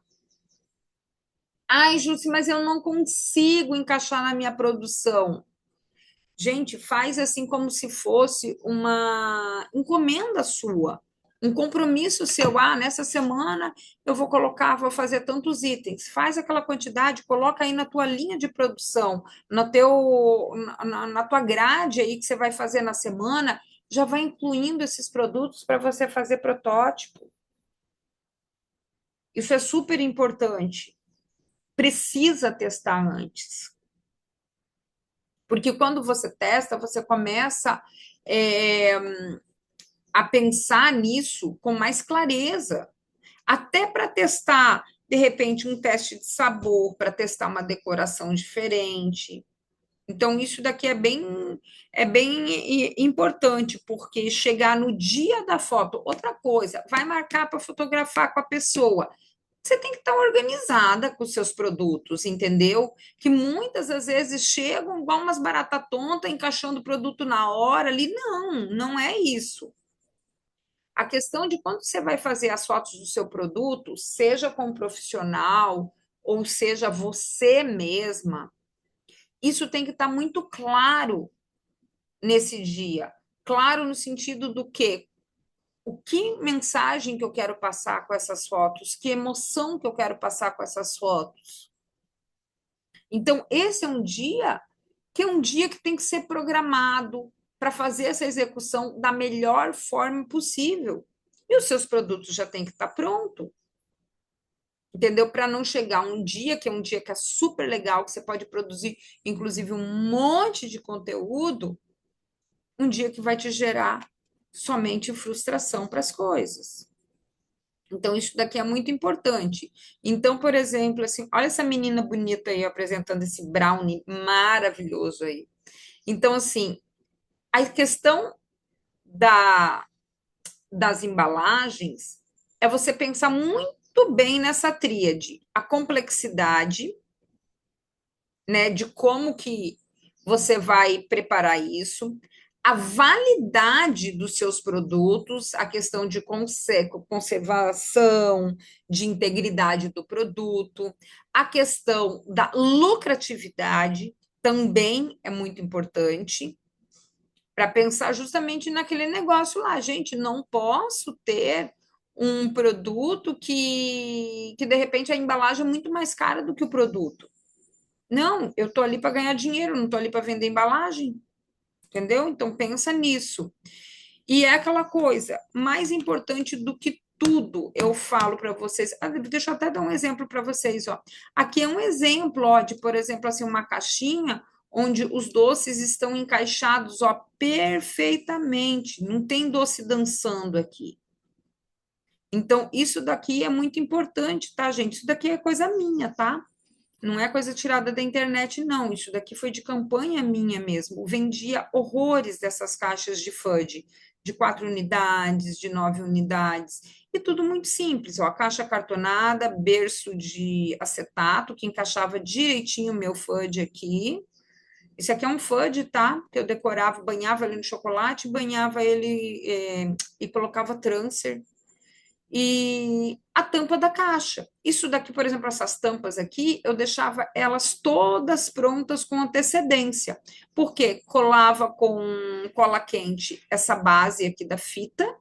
Ai, Jússi, mas eu não consigo encaixar na minha produção. Gente, faz assim como se fosse uma encomenda sua, um compromisso seu. Ah, nessa semana eu vou colocar, vou fazer tantos itens. Faz aquela quantidade, coloca aí na tua linha de produção, na tua grade aí que você vai fazer na semana, já vai incluindo esses produtos para você fazer protótipo. Isso é super importante. Precisa testar antes. Porque quando você testa, você começa é, a pensar nisso com mais clareza. Até para testar, de repente, um teste de sabor, para testar uma decoração diferente. Então, isso daqui é bem importante, porque chegar no dia da foto, outra coisa, vai marcar para fotografar com a pessoa. Você tem que estar organizada com os seus produtos, entendeu? Que muitas das vezes chegam igual umas barata tonta, encaixando o produto na hora ali. Não, não é isso. A questão de quando você vai fazer as fotos do seu produto, seja com um profissional ou seja você mesma, isso tem que estar muito claro nesse dia. Claro no sentido do quê? O que mensagem que eu quero passar com essas fotos? Que emoção que eu quero passar com essas fotos? Então, esse é um dia que tem que ser programado para fazer essa execução da melhor forma possível. E os seus produtos já têm que estar pronto, entendeu? Para não chegar um dia que é um dia que é super legal, que você pode produzir, inclusive, um monte de conteúdo, um dia que vai te gerar somente frustração para as coisas. Então, isso daqui é muito importante. Então, por exemplo, assim, olha essa menina bonita aí apresentando esse brownie maravilhoso aí. Então, assim, a questão da, das embalagens é você pensar muito bem nessa tríade, a complexidade, né, de como que você vai preparar isso, a validade dos seus produtos, a questão de conservação, de integridade do produto, a questão da lucratividade também é muito importante para pensar justamente naquele negócio lá. Gente, não posso ter um produto que de repente a embalagem é muito mais cara do que o produto. Não, eu estou ali para ganhar dinheiro, não estou ali para vender embalagem, entendeu? Então pensa nisso. E é aquela coisa, mais importante do que tudo, eu falo para vocês. Deixa eu até dar um exemplo para vocês, ó. Aqui é um exemplo, ó, de, por exemplo, assim, uma caixinha onde os doces estão encaixados, ó, perfeitamente. Não tem doce dançando aqui. Então, isso daqui é muito importante, tá, gente? Isso daqui é coisa minha, tá? Não é coisa tirada da internet, não. Isso daqui foi de campanha minha mesmo. Vendia horrores dessas caixas de FUD, de 4 unidades, de 9 unidades. E tudo muito simples. Ó, a caixa cartonada, berço de acetato, que encaixava direitinho o meu FUD aqui. Esse aqui é um FUD, tá? Que eu decorava, banhava ele no chocolate, banhava ele e colocava transfer. e a tampa da caixa. Isso daqui, por exemplo, essas tampas aqui, eu deixava elas todas prontas com antecedência, porque colava com cola quente essa base aqui da fita,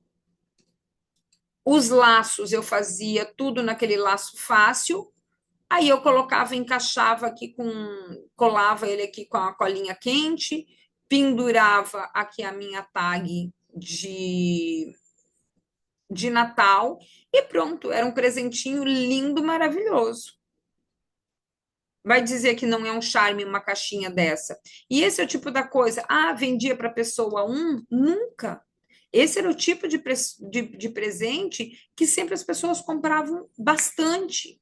os laços eu fazia tudo naquele laço fácil, aí eu colocava, encaixava aqui colava ele aqui com a colinha quente, pendurava aqui a minha tag de Natal e pronto, era um presentinho lindo, maravilhoso. Vai dizer que não é um charme uma caixinha dessa. E esse é o tipo da coisa. Ah, vendia para pessoa um? Nunca. Esse era o tipo de presente que sempre as pessoas compravam bastante.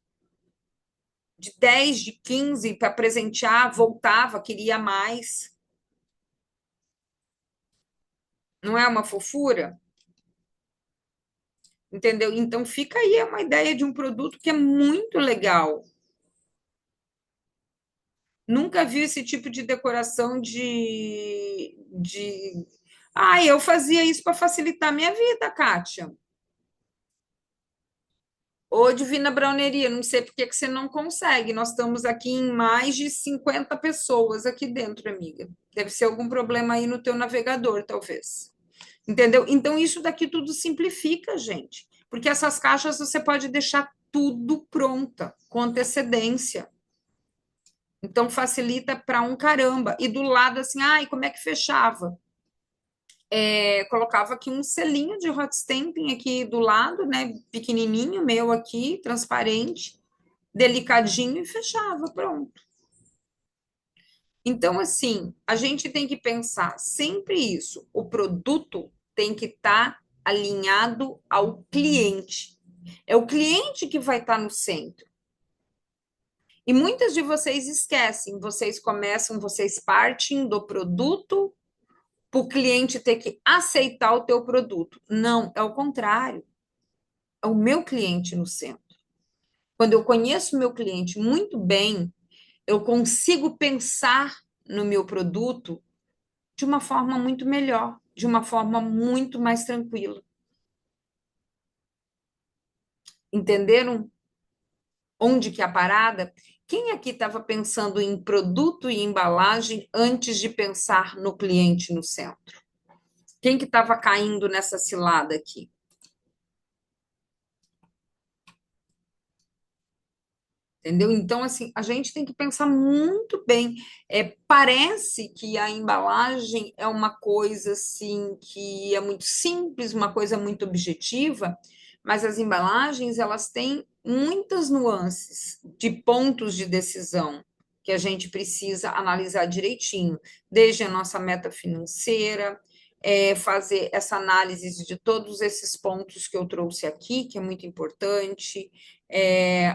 De 10, de 15 para presentear, voltava, queria mais. Não é uma fofura? Entendeu? Então fica aí uma ideia de um produto que é muito legal. Nunca vi esse tipo de decoração de... Ah, eu fazia isso para facilitar a minha vida, Kátia. Ô, Divina Brauneria, não sei por que que você não consegue. Nós estamos aqui em mais de 50 pessoas aqui dentro, amiga. Deve ser algum problema aí no teu navegador, talvez. Entendeu? Então, isso daqui tudo simplifica, gente. Porque essas caixas você pode deixar tudo pronta, com antecedência. Então, facilita para um caramba. E do lado, assim, ai, como é que fechava? Colocava aqui um selinho de hot stamping aqui do lado, né? Pequenininho, meu aqui, transparente, delicadinho, e fechava, pronto. Então, assim, a gente tem que pensar sempre isso. O produto tem que estar alinhado ao cliente. É o cliente que vai estar no centro. E muitas de vocês esquecem, vocês partem do produto para o cliente ter que aceitar o teu produto. Não, é o contrário. É o meu cliente no centro. Quando eu conheço o meu cliente muito bem, eu consigo pensar no meu produto de uma forma muito melhor, de uma forma muito mais tranquila. Entenderam onde que é a parada? Quem aqui estava pensando em produto e embalagem antes de pensar no cliente no centro? Quem que estava caindo nessa cilada aqui? Entendeu? Então, assim, a gente tem que pensar muito bem. Parece que a embalagem é uma coisa assim que é muito simples, uma coisa muito objetiva, mas as embalagens elas têm muitas nuances de pontos de decisão que a gente precisa analisar direitinho, desde a nossa meta financeira, fazer essa análise de todos esses pontos que eu trouxe aqui, que é muito importante,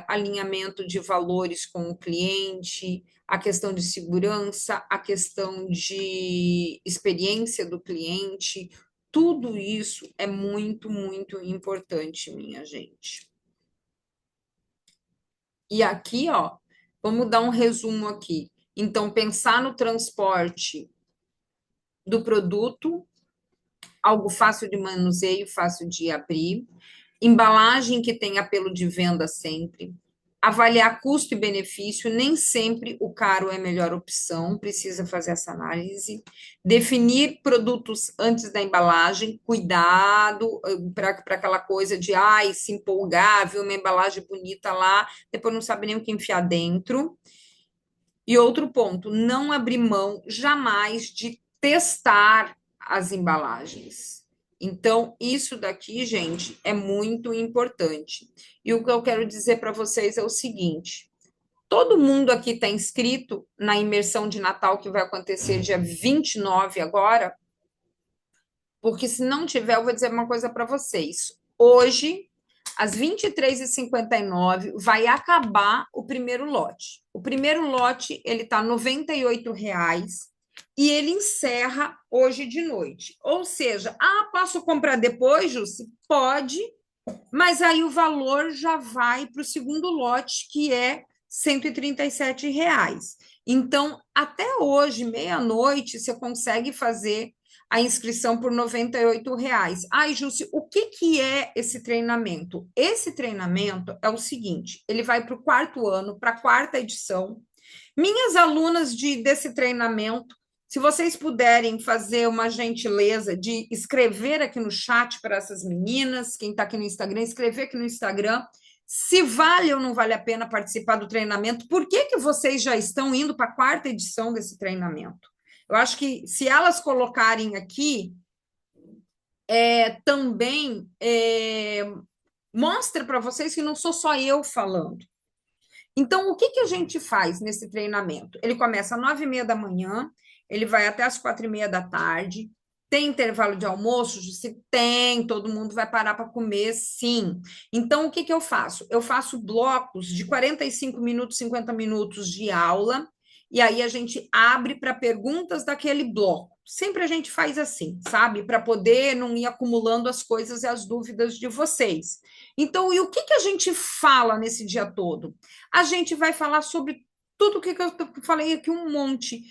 alinhamento de valores com o cliente, a questão de segurança, a questão de experiência do cliente, tudo isso é muito, muito importante, minha gente. E aqui, ó, vamos dar um resumo aqui. Então, pensar no transporte do produto, algo fácil de manuseio, fácil de abrir, embalagem que tem apelo de venda sempre, avaliar custo e benefício, nem sempre o caro é a melhor opção, precisa fazer essa análise, definir produtos antes da embalagem, cuidado para aquela coisa de ai, se empolgar, ver uma embalagem bonita lá, depois não sabe nem o que enfiar dentro. E outro ponto, não abrir mão jamais de testar as embalagens. Então, isso daqui, gente, é muito importante. E o que eu quero dizer para vocês é o seguinte: todo mundo aqui está inscrito na imersão de Natal que vai acontecer dia 29 agora, porque se não tiver, eu vou dizer uma coisa para vocês. Hoje, às 23h59, vai acabar o primeiro lote. O primeiro lote, ele está R$ 98,00 e ele encerra hoje de noite. Ou seja, posso comprar depois, Jussi? Pode, mas aí o valor já vai para o segundo lote, que é R$ 137,00. Então, até hoje, meia-noite, você consegue fazer a inscrição por R$ 98. Ai, Jússi, o que que é esse treinamento? Esse treinamento é o seguinte, ele vai para o quarto ano, para a quarta edição. Minhas alunas desse treinamento, se vocês puderem fazer uma gentileza de escrever aqui no chat para essas meninas, quem está aqui no Instagram, escrever aqui no Instagram, se vale ou não vale a pena participar do treinamento, por que que vocês já estão indo para a quarta edição desse treinamento? Eu acho que se elas colocarem aqui, também mostra para vocês que não sou só eu falando. Então, o que que a gente faz nesse treinamento? Ele começa às 9h30 da manhã, ele vai até às 4h30 da tarde. Tem intervalo de almoço? Se tem, todo mundo vai parar para comer, sim. Então, o que que eu faço? Eu faço blocos de 45 minutos, 50 minutos de aula, e aí a gente abre para perguntas daquele bloco. Sempre a gente faz assim, sabe? Para poder não ir acumulando as coisas e as dúvidas de vocês. Então, e o que que a gente fala nesse dia todo? A gente vai falar sobre tudo o que eu falei aqui, um monte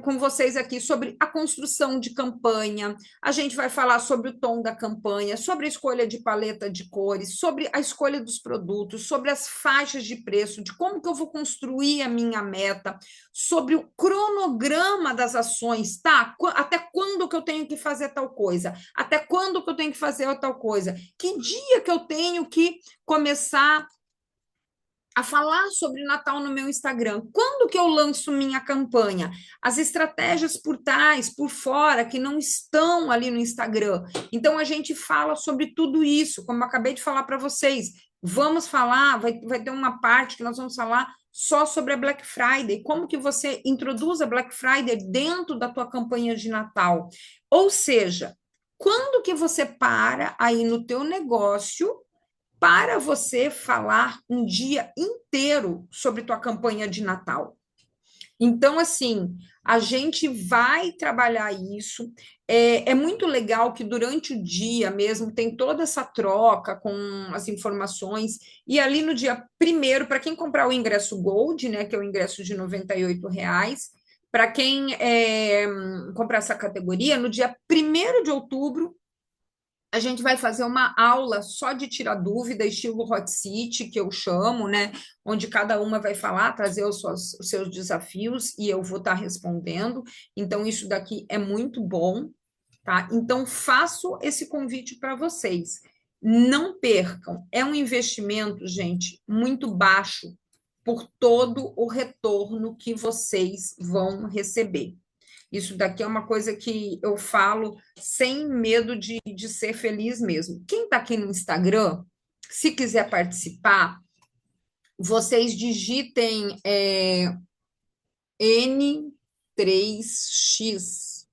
com vocês aqui, sobre a construção de campanha, a gente vai falar sobre o tom da campanha, sobre a escolha de paleta de cores, sobre a escolha dos produtos, sobre as faixas de preço, de como que eu vou construir a minha meta, sobre o cronograma das ações, tá? Até quando que eu tenho que fazer tal coisa? Até quando que eu tenho que fazer tal coisa? Que dia que eu tenho que começar a falar sobre Natal no meu Instagram? Quando que eu lanço minha campanha? As estratégias por trás, por fora, que não estão ali no Instagram. Então, a gente fala sobre tudo isso, como eu acabei de falar para vocês. Vamos falar, vai ter uma parte que nós vamos falar só sobre a Black Friday, como que você introduz a Black Friday dentro da tua campanha de Natal. Ou seja, quando que você para aí no teu negócio para você falar um dia inteiro sobre tua campanha de Natal? Então, assim, a gente vai trabalhar isso. É muito legal que durante o dia mesmo tem toda essa troca com as informações. E ali no dia primeiro, para quem comprar o ingresso Gold, né, que é o ingresso de R$ 98, para quem comprar essa categoria, no dia 1º de outubro, a gente vai fazer uma aula só de tirar dúvida, estilo Hot Seat, que eu chamo, né? Onde cada uma vai falar, trazer os seus desafios e eu vou estar respondendo. Então, isso daqui é muito bom, tá? Então, faço esse convite para vocês. Não percam, é um investimento, gente, muito baixo por todo o retorno que vocês vão receber. Isso daqui é uma coisa que eu falo sem medo de ser feliz mesmo. Quem está aqui no Instagram, se quiser participar, vocês digitem N3X.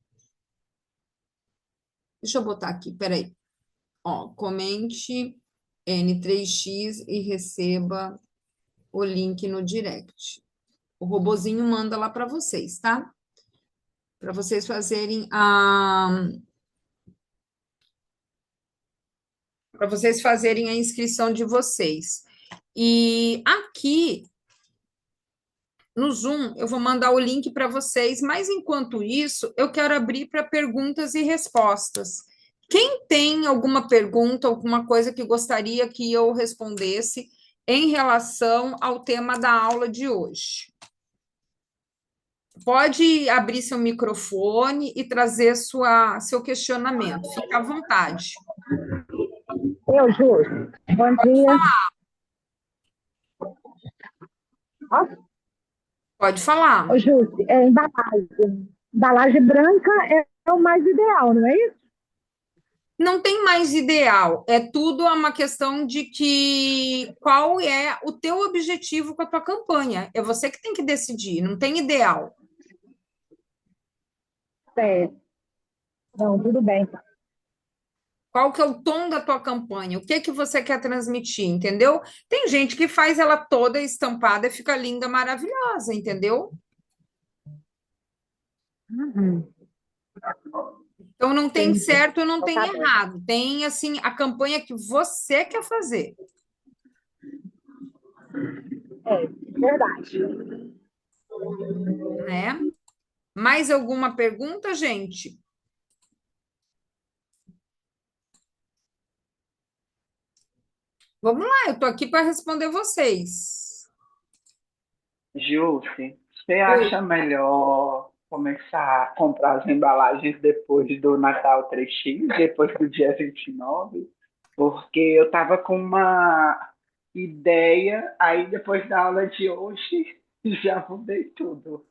Deixa eu botar aqui, peraí. Ó, comente N3X e receba o link no direct. O robozinho manda lá para vocês, tá? Para vocês fazerem a inscrição de vocês. E aqui no Zoom eu vou mandar o link para vocês, mas enquanto isso, eu quero abrir para perguntas e respostas. Quem tem alguma pergunta, alguma coisa que gostaria que eu respondesse em relação ao tema da aula de hoje? Pode abrir seu microfone e trazer seu questionamento. Fica à vontade. Eu, Júlio. Bom dia. Pode falar. Ô, Júlio, embalagem. Embalagem branca é o mais ideal, não é isso? Não tem mais ideal, é tudo uma questão de qual é o teu objetivo com a tua campanha. É você que tem que decidir, não tem ideal. Certo. Não, tudo bem. Qual que é o tom da tua campanha? O que que você quer transmitir, entendeu? Tem gente que faz ela toda estampada e fica linda, maravilhosa, entendeu? Uhum. Então não tem Entendi. certo e não tem Tá bem. errado. Tem assim a campanha que você quer fazer. Verdade. Né? Mais alguma pergunta, gente? Vamos lá, eu estou aqui para responder vocês. Jússi, você Oi. acha melhor começar a comprar as embalagens depois do Natal 3x, depois do dia 29? Porque eu estava com uma ideia, aí depois da aula de hoje já mudei tudo.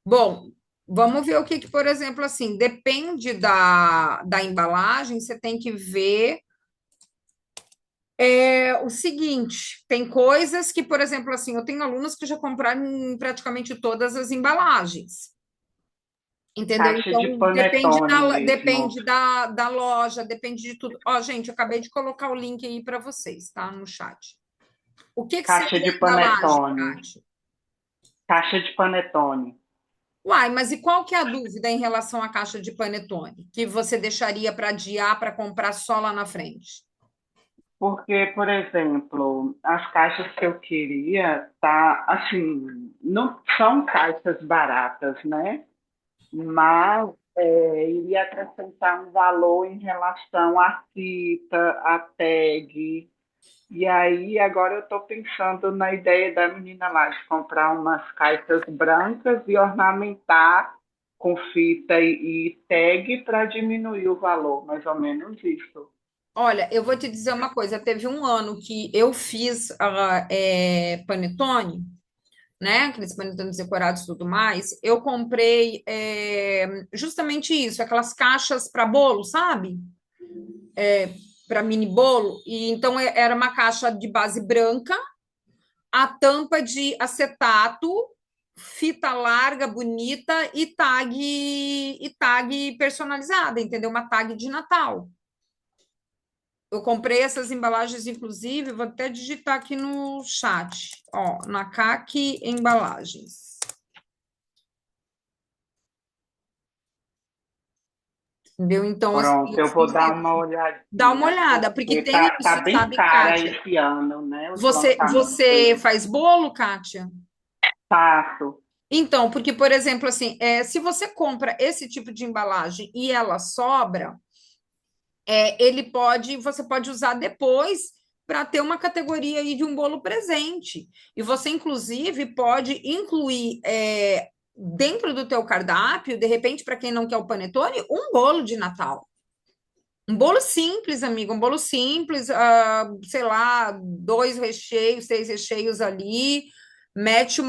Bom, vamos ver o que, por exemplo, assim, depende da embalagem, você tem que ver o seguinte: tem coisas que, por exemplo, assim, eu tenho alunos que já compraram em praticamente todas as embalagens. Entendeu? Caixa de Então, panetone mesmo. depende da loja, depende de tudo. Ó, gente, eu acabei de colocar o link aí para vocês, tá? No chat. O que Caixa seria de embalagem, panetone. Kátia? Caixa de panetone. Uai, mas e qual que é a dúvida em relação à caixa de panetone? Que você deixaria para adiar para comprar só lá na frente? Porque, por exemplo, as caixas que eu queria, tá, assim, não são caixas baratas, né? Mas iria acrescentar um valor em relação à fita, à tag. E aí, agora eu estou pensando na ideia da menina lá de comprar umas caixas brancas e ornamentar com fita e tag para diminuir o valor, mais ou menos isso. Olha, eu vou te dizer uma coisa. Teve um ano que eu fiz panetone, né? Aqueles panetones decorados e tudo mais. Eu comprei justamente isso, aquelas caixas para bolo, sabe? Para mini bolo. E então era uma caixa de base branca, a tampa de acetato, fita larga, bonita e tag personalizada, entendeu? Uma tag de Natal. Eu comprei essas embalagens, inclusive, vou até digitar aqui no chat, ó, na CAC Embalagens. Entendeu? Então, assim, Pronto, eu vou dar uma dá uma olhadinha, olhada, porque porque tem tá isso, bem sabe, cara Kátia? esse ano, né? Os Você lançamentos. faz bolo, Kátia? Faço. Então, porque, por exemplo, assim, se você compra esse tipo de embalagem e ela sobra, você pode usar depois para ter uma categoria aí de um bolo presente. E você, inclusive, pode incluir dentro do teu cardápio, de repente, para quem não quer o panetone, um bolo de Natal. Um bolo simples, amigo, um bolo simples, sei lá, 2 recheios, 3 recheios ali, mete um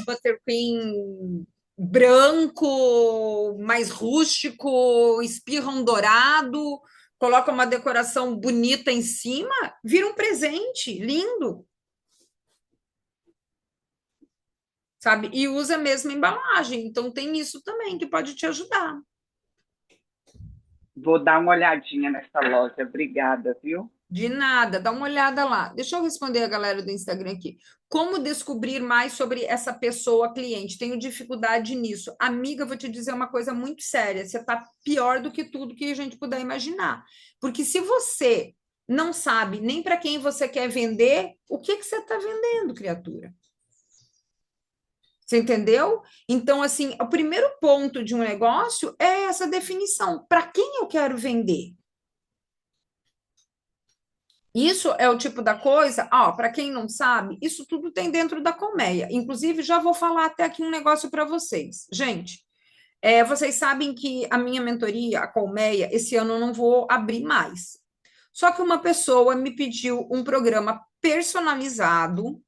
buttercream branco, mais rústico, espirra um dourado, coloca uma decoração bonita em cima, vira um presente lindo, sabe? E usa a mesma embalagem, então tem isso também que pode te ajudar. Vou dar uma olhadinha nessa loja. Obrigada, viu? De nada, dá uma olhada lá. Deixa eu responder a galera do Instagram aqui. Como descobrir mais sobre essa pessoa cliente? Tenho dificuldade nisso. Amiga, vou te dizer uma coisa muito séria. Você está pior do que tudo que a gente puder imaginar. Porque se você não sabe nem para quem você quer vender, o que você está vendendo, criatura? Você entendeu? Então, assim, o primeiro ponto de um negócio é essa definição. Para quem eu quero vender? Isso é o tipo da coisa, ó, para quem não sabe, isso tudo tem dentro da colmeia. Inclusive, já vou falar até aqui um negócio para vocês. Gente, vocês sabem que a minha mentoria, a colmeia, esse ano eu não vou abrir mais. Só que uma pessoa me pediu um programa personalizado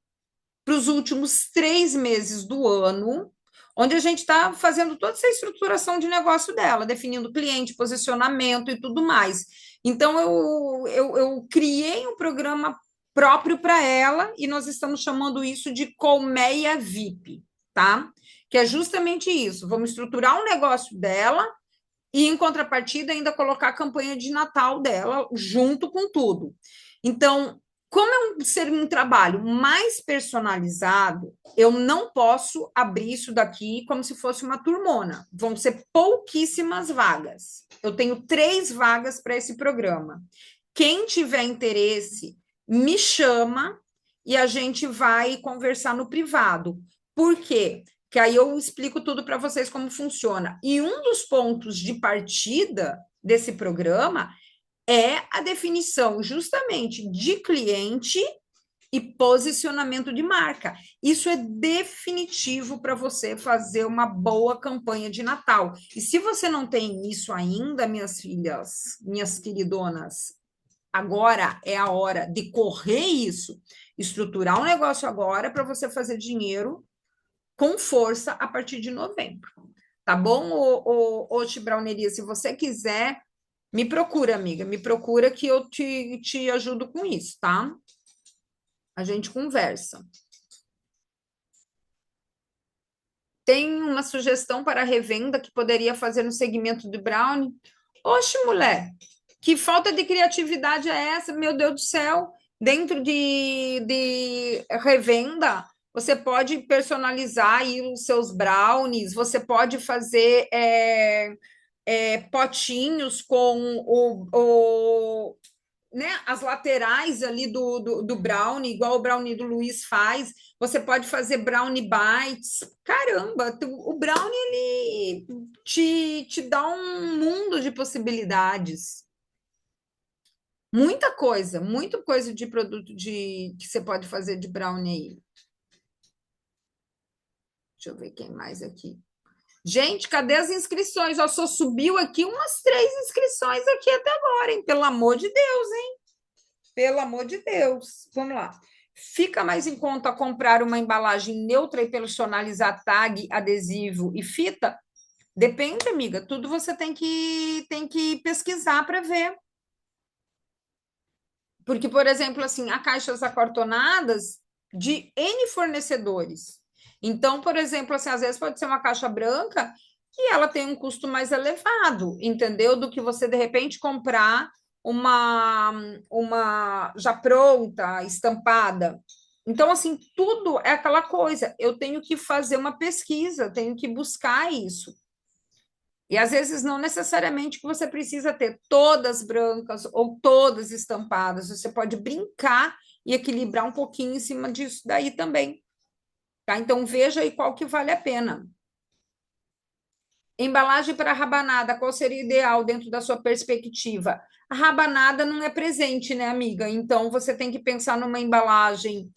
para os últimos 3 meses do ano, onde a gente está fazendo toda essa estruturação de negócio dela, definindo cliente, posicionamento e tudo mais. Então, eu criei um programa próprio para ela e nós estamos chamando isso de Colmeia VIP, tá? Que é justamente isso. Vamos estruturar um negócio dela e, em contrapartida, ainda colocar a campanha de Natal dela junto com tudo. Então, como ser um trabalho mais personalizado, eu não posso abrir isso daqui como se fosse uma turmona. Vão ser pouquíssimas vagas. Eu tenho 3 vagas para esse programa. Quem tiver interesse, me chama e a gente vai conversar no privado. Por quê? Que aí eu explico tudo para vocês como funciona. E um dos pontos de partida desse programa é a definição justamente de cliente e posicionamento de marca. Isso é definitivo para você fazer uma boa campanha de Natal. E se você não tem isso ainda, minhas filhas, minhas queridonas, agora é a hora de correr isso, estruturar um negócio agora para você fazer dinheiro com força a partir de novembro. Tá bom, ô Brauneria? Se você quiser, me procura, amiga, me procura que eu te ajudo com isso, tá? A gente conversa. Tem uma sugestão para revenda que poderia fazer no segmento do Brownie? Oxe, mulher, que falta de criatividade é essa? Meu Deus do céu! Dentro de revenda, você pode personalizar aí os seus brownies, você pode fazer potinhos com né, as laterais ali do brownie, igual o brownie do Luiz faz. Você pode fazer brownie bites. Caramba, o brownie ele te dá um mundo de possibilidades. Muita coisa de produto que você pode fazer de brownie aí. Deixa eu ver quem mais aqui. Gente, cadê as inscrições? Ó, só subiu aqui umas 3 inscrições aqui até agora, hein? Pelo amor de Deus, hein? Pelo amor de Deus. Vamos lá. Fica mais em conta comprar uma embalagem neutra e personalizar tag, adesivo e fita? Depende, amiga. Tudo você tem que pesquisar para ver. Porque, por exemplo, assim, há caixas acartonadas de N fornecedores. Então, por exemplo, assim, às vezes pode ser uma caixa branca e ela tem um custo mais elevado, entendeu? Do que você, de repente, comprar uma já pronta, estampada. Então, assim, tudo é aquela coisa. Eu tenho que fazer uma pesquisa, tenho que buscar isso. E às vezes não necessariamente que você precisa ter todas brancas ou todas estampadas. Você pode brincar e equilibrar um pouquinho em cima disso daí também. Tá? Então veja aí qual que vale a pena. Embalagem para rabanada, qual seria o ideal dentro da sua perspectiva? A rabanada não é presente, né, amiga? Então você tem que pensar numa embalagem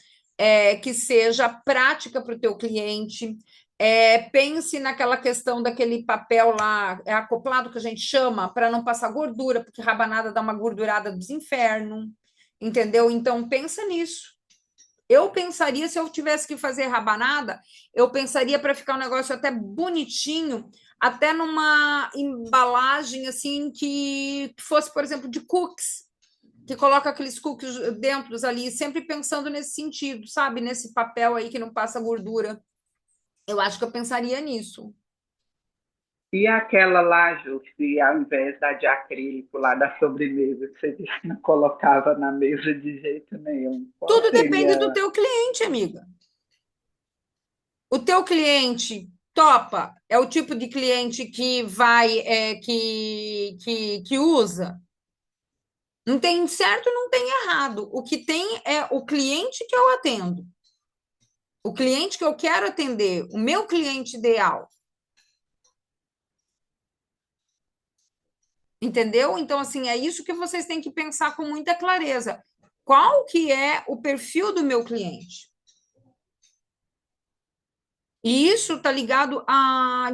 que seja prática para o teu cliente. Pense naquela questão daquele papel lá, acoplado que a gente chama, para não passar gordura, porque rabanada dá uma gordurada dos infernos, entendeu? Então pensa nisso. Eu pensaria, se eu tivesse que fazer rabanada, eu pensaria para ficar um negócio até bonitinho, até numa embalagem assim que fosse, por exemplo, de cookies, que coloca aqueles cookies dentro ali, sempre pensando nesse sentido, sabe? Nesse papel aí que não passa gordura. Eu acho que eu pensaria nisso. E aquela lá, Ju, que ao invés da de acrílico lá da sobremesa, que você disse que não colocava na mesa de jeito nenhum, qual Tudo depende do seria? teu cliente, amiga. O teu cliente topa? É o tipo de cliente que vai, que usa? Não tem certo, não tem errado. O que tem é o cliente que eu atendo. O cliente que eu quero atender, o meu cliente ideal. Entendeu? Então, assim, é isso que vocês têm que pensar com muita clareza. Qual que é o perfil do meu cliente? E isso está ligado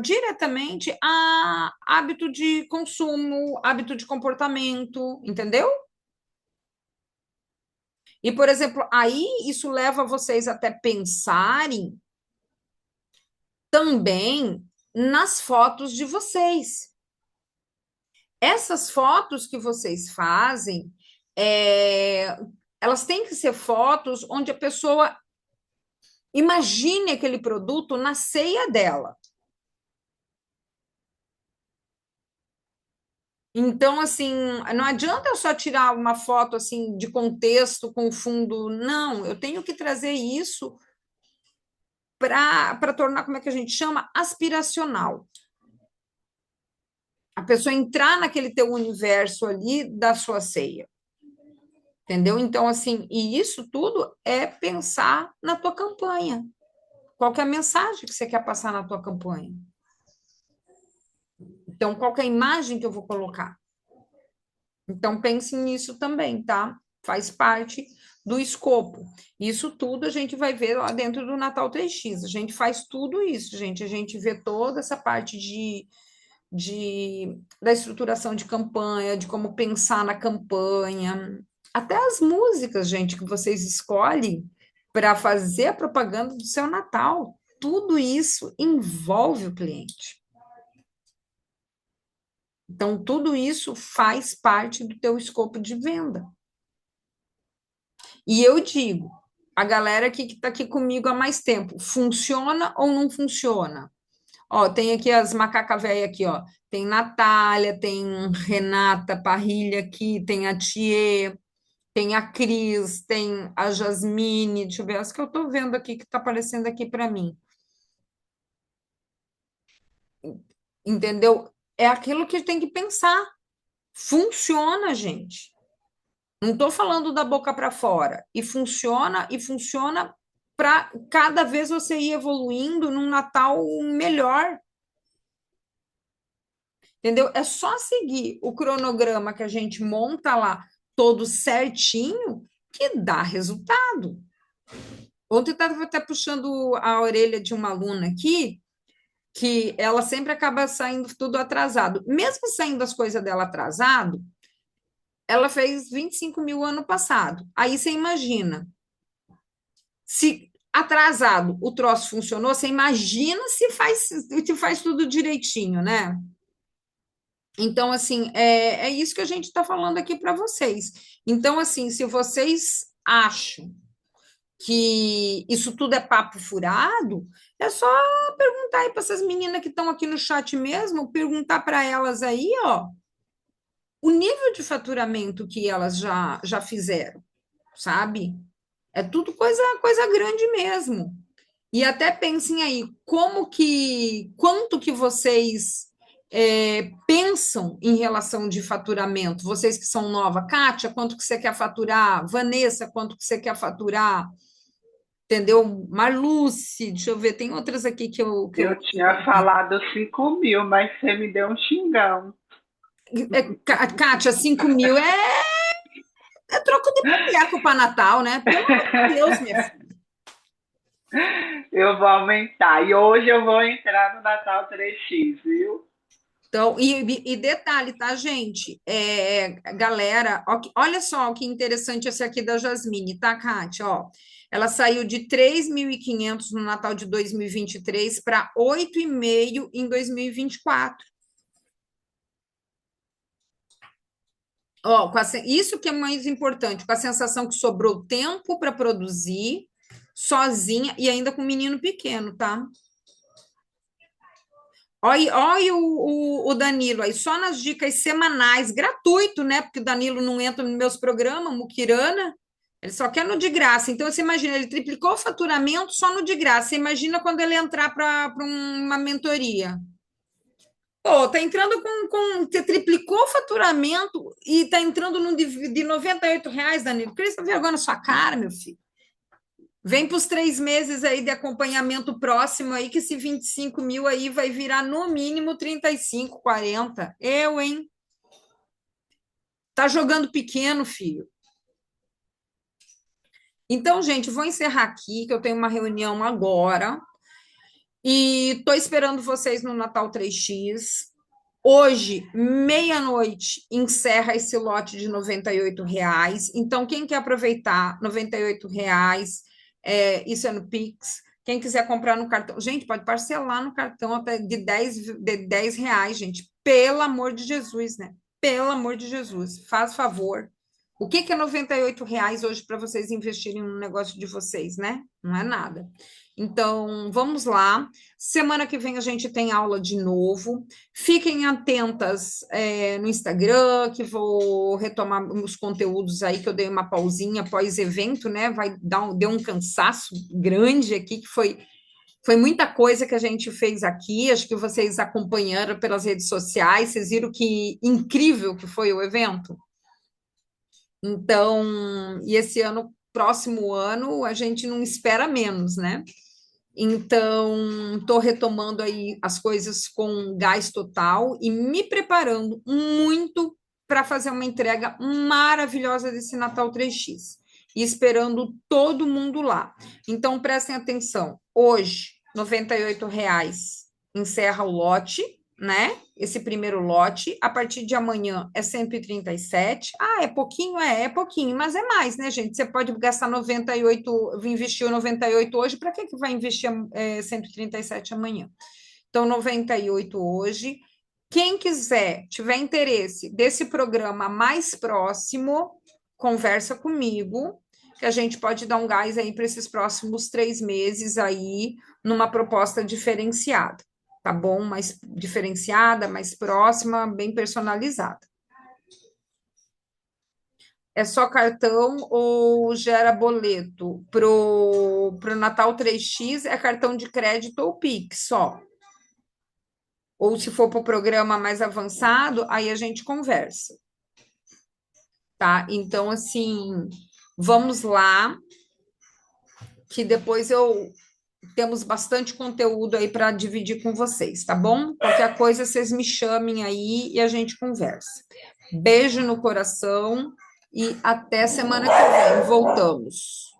diretamente a hábito de consumo, hábito de comportamento, entendeu? E, por exemplo, aí isso leva vocês até pensarem também nas fotos de vocês. Essas fotos que vocês fazem, elas têm que ser fotos onde a pessoa imagine aquele produto na ceia dela. Então, assim, não adianta eu só tirar uma foto assim de contexto com fundo, não, eu tenho que trazer isso para tornar, como é que a gente chama? Aspiracional. A pessoa entrar naquele teu universo ali da sua ceia. Entendeu? Então, assim, e isso tudo é pensar na tua campanha. Qual que é a mensagem que você quer passar na tua campanha? Então, qual que é a imagem que eu vou colocar? Então, pense nisso também, tá? Faz parte do escopo. Isso tudo a gente vai ver lá dentro do Natal 3x. A gente faz tudo isso, gente. A gente vê toda essa parte da estruturação de campanha, de como pensar na campanha. Até as músicas, gente, que vocês escolhem para fazer a propaganda do seu Natal. Tudo isso envolve o cliente. Então, tudo isso faz parte do teu escopo de venda. E eu digo, a galera aqui que está aqui comigo há mais tempo, funciona ou não funciona? Ó, tem aqui as macaca velha aqui, ó. Tem Natália, tem Renata Parrilha aqui, tem a Thier, tem a Cris, tem a Jasmine, deixa eu ver, as que eu estou vendo aqui que está aparecendo aqui para mim. Entendeu? É aquilo que tem que pensar. Funciona, gente. Não estou falando da boca para fora. E funciona para cada vez você ir evoluindo num Natal melhor. Entendeu? É só seguir o cronograma que a gente monta lá todo certinho que dá resultado. Ontem eu estava até puxando a orelha de uma aluna aqui, que ela sempre acaba saindo tudo atrasado. Mesmo saindo as coisas dela atrasado, ela fez 25 mil ano passado. Aí você imagina, se atrasado o troço funcionou, você imagina se faz tudo direitinho, né? Então, assim, é isso que a gente está falando aqui para vocês. Então, assim, se vocês acham que isso tudo é papo furado, é só perguntar aí para essas meninas que estão aqui no chat mesmo, perguntar para elas aí, ó, o nível de faturamento que elas já fizeram, sabe? É tudo coisa grande mesmo. E até pensem aí, quanto que vocês pensam em relação de faturamento? Vocês que são nova, Kátia, quanto que você quer faturar? Vanessa, quanto que você quer faturar? Entendeu? Marluce, deixa eu ver, tem outras aqui que eu Eu tinha falado 5 mil, mas você me deu um xingão. Kátia, 5 mil é troco de boneco para Natal, né? Pelo amor de Deus, minha filha. Eu vou aumentar. E hoje eu vou entrar no Natal 3x, viu? Então, e detalhe, tá, gente? Galera, olha só que interessante esse aqui da Jasmine, tá, Kátia? Ó, ela saiu de 3.500 no Natal de 2023 para 8.500 em 2024. Ó, isso que é mais importante, com a sensação que sobrou tempo para produzir, sozinha e ainda com um menino pequeno, tá? Olha o Danilo aí, só nas dicas semanais, gratuito, né? Porque o Danilo não entra nos meus programas, Mukirana, ele só quer no de graça. Então, você imagina, ele triplicou o faturamento só no de graça. Você imagina quando ele entrar para uma mentoria. Pô, tá entrando você triplicou o faturamento e tá entrando num de R$ 98, Danilo. Cria essa vergonha na sua cara, meu filho. Vem para os 3 meses aí de acompanhamento próximo aí, que esse 25 mil aí vai virar no mínimo 35, 40. Eu, hein? Tá jogando pequeno, filho. Então, gente, vou encerrar aqui, que eu tenho uma reunião agora. E tô esperando vocês no Natal 3x. Hoje, meia-noite, encerra esse lote de R$ 98. Então, quem quer aproveitar, R$ 98, isso é no Pix. Quem quiser comprar no cartão, gente, pode parcelar no cartão até de 10 reais, gente. Pelo amor de Jesus, né? Pelo amor de Jesus, faz favor. O que é R$ 98 hoje para vocês investirem no negócio de vocês, né? Não é nada. Então, vamos lá. Semana que vem a gente tem aula de novo. Fiquem atentas no Instagram, que vou retomar os conteúdos aí, que eu dei uma pausinha pós-evento, né? Deu um cansaço grande aqui, que foi muita coisa que a gente fez aqui. Acho que vocês acompanharam pelas redes sociais, vocês viram que incrível que foi o evento. Então, e esse ano, próximo ano, a gente não espera menos, né? Então, estou retomando aí as coisas com gás total e me preparando muito para fazer uma entrega maravilhosa desse Natal 3X. E esperando todo mundo lá. Então, prestem atenção. Hoje, R$ 98,00 encerra o lote, né? Esse primeiro lote. A partir de amanhã é 137. Ah, é pouquinho? É pouquinho, mas é mais, né, gente? Você pode gastar 98, investir 98 hoje, para que vai investir 137 amanhã? Então, 98 hoje. Quem quiser, tiver interesse desse programa mais próximo, conversa comigo, que a gente pode dar um gás aí para esses próximos 3 meses aí, numa proposta diferenciada, tá bom? Mais diferenciada, mais próxima, bem personalizada. É só cartão ou gera boleto? Pro Natal 3X é cartão de crédito ou Pix só. Ou se for para o programa mais avançado, aí a gente conversa. Tá? Então, assim, vamos lá, que depois temos bastante conteúdo aí para dividir com vocês, tá bom? Qualquer coisa, vocês me chamem aí e a gente conversa. Beijo no coração e até semana que vem. Voltamos.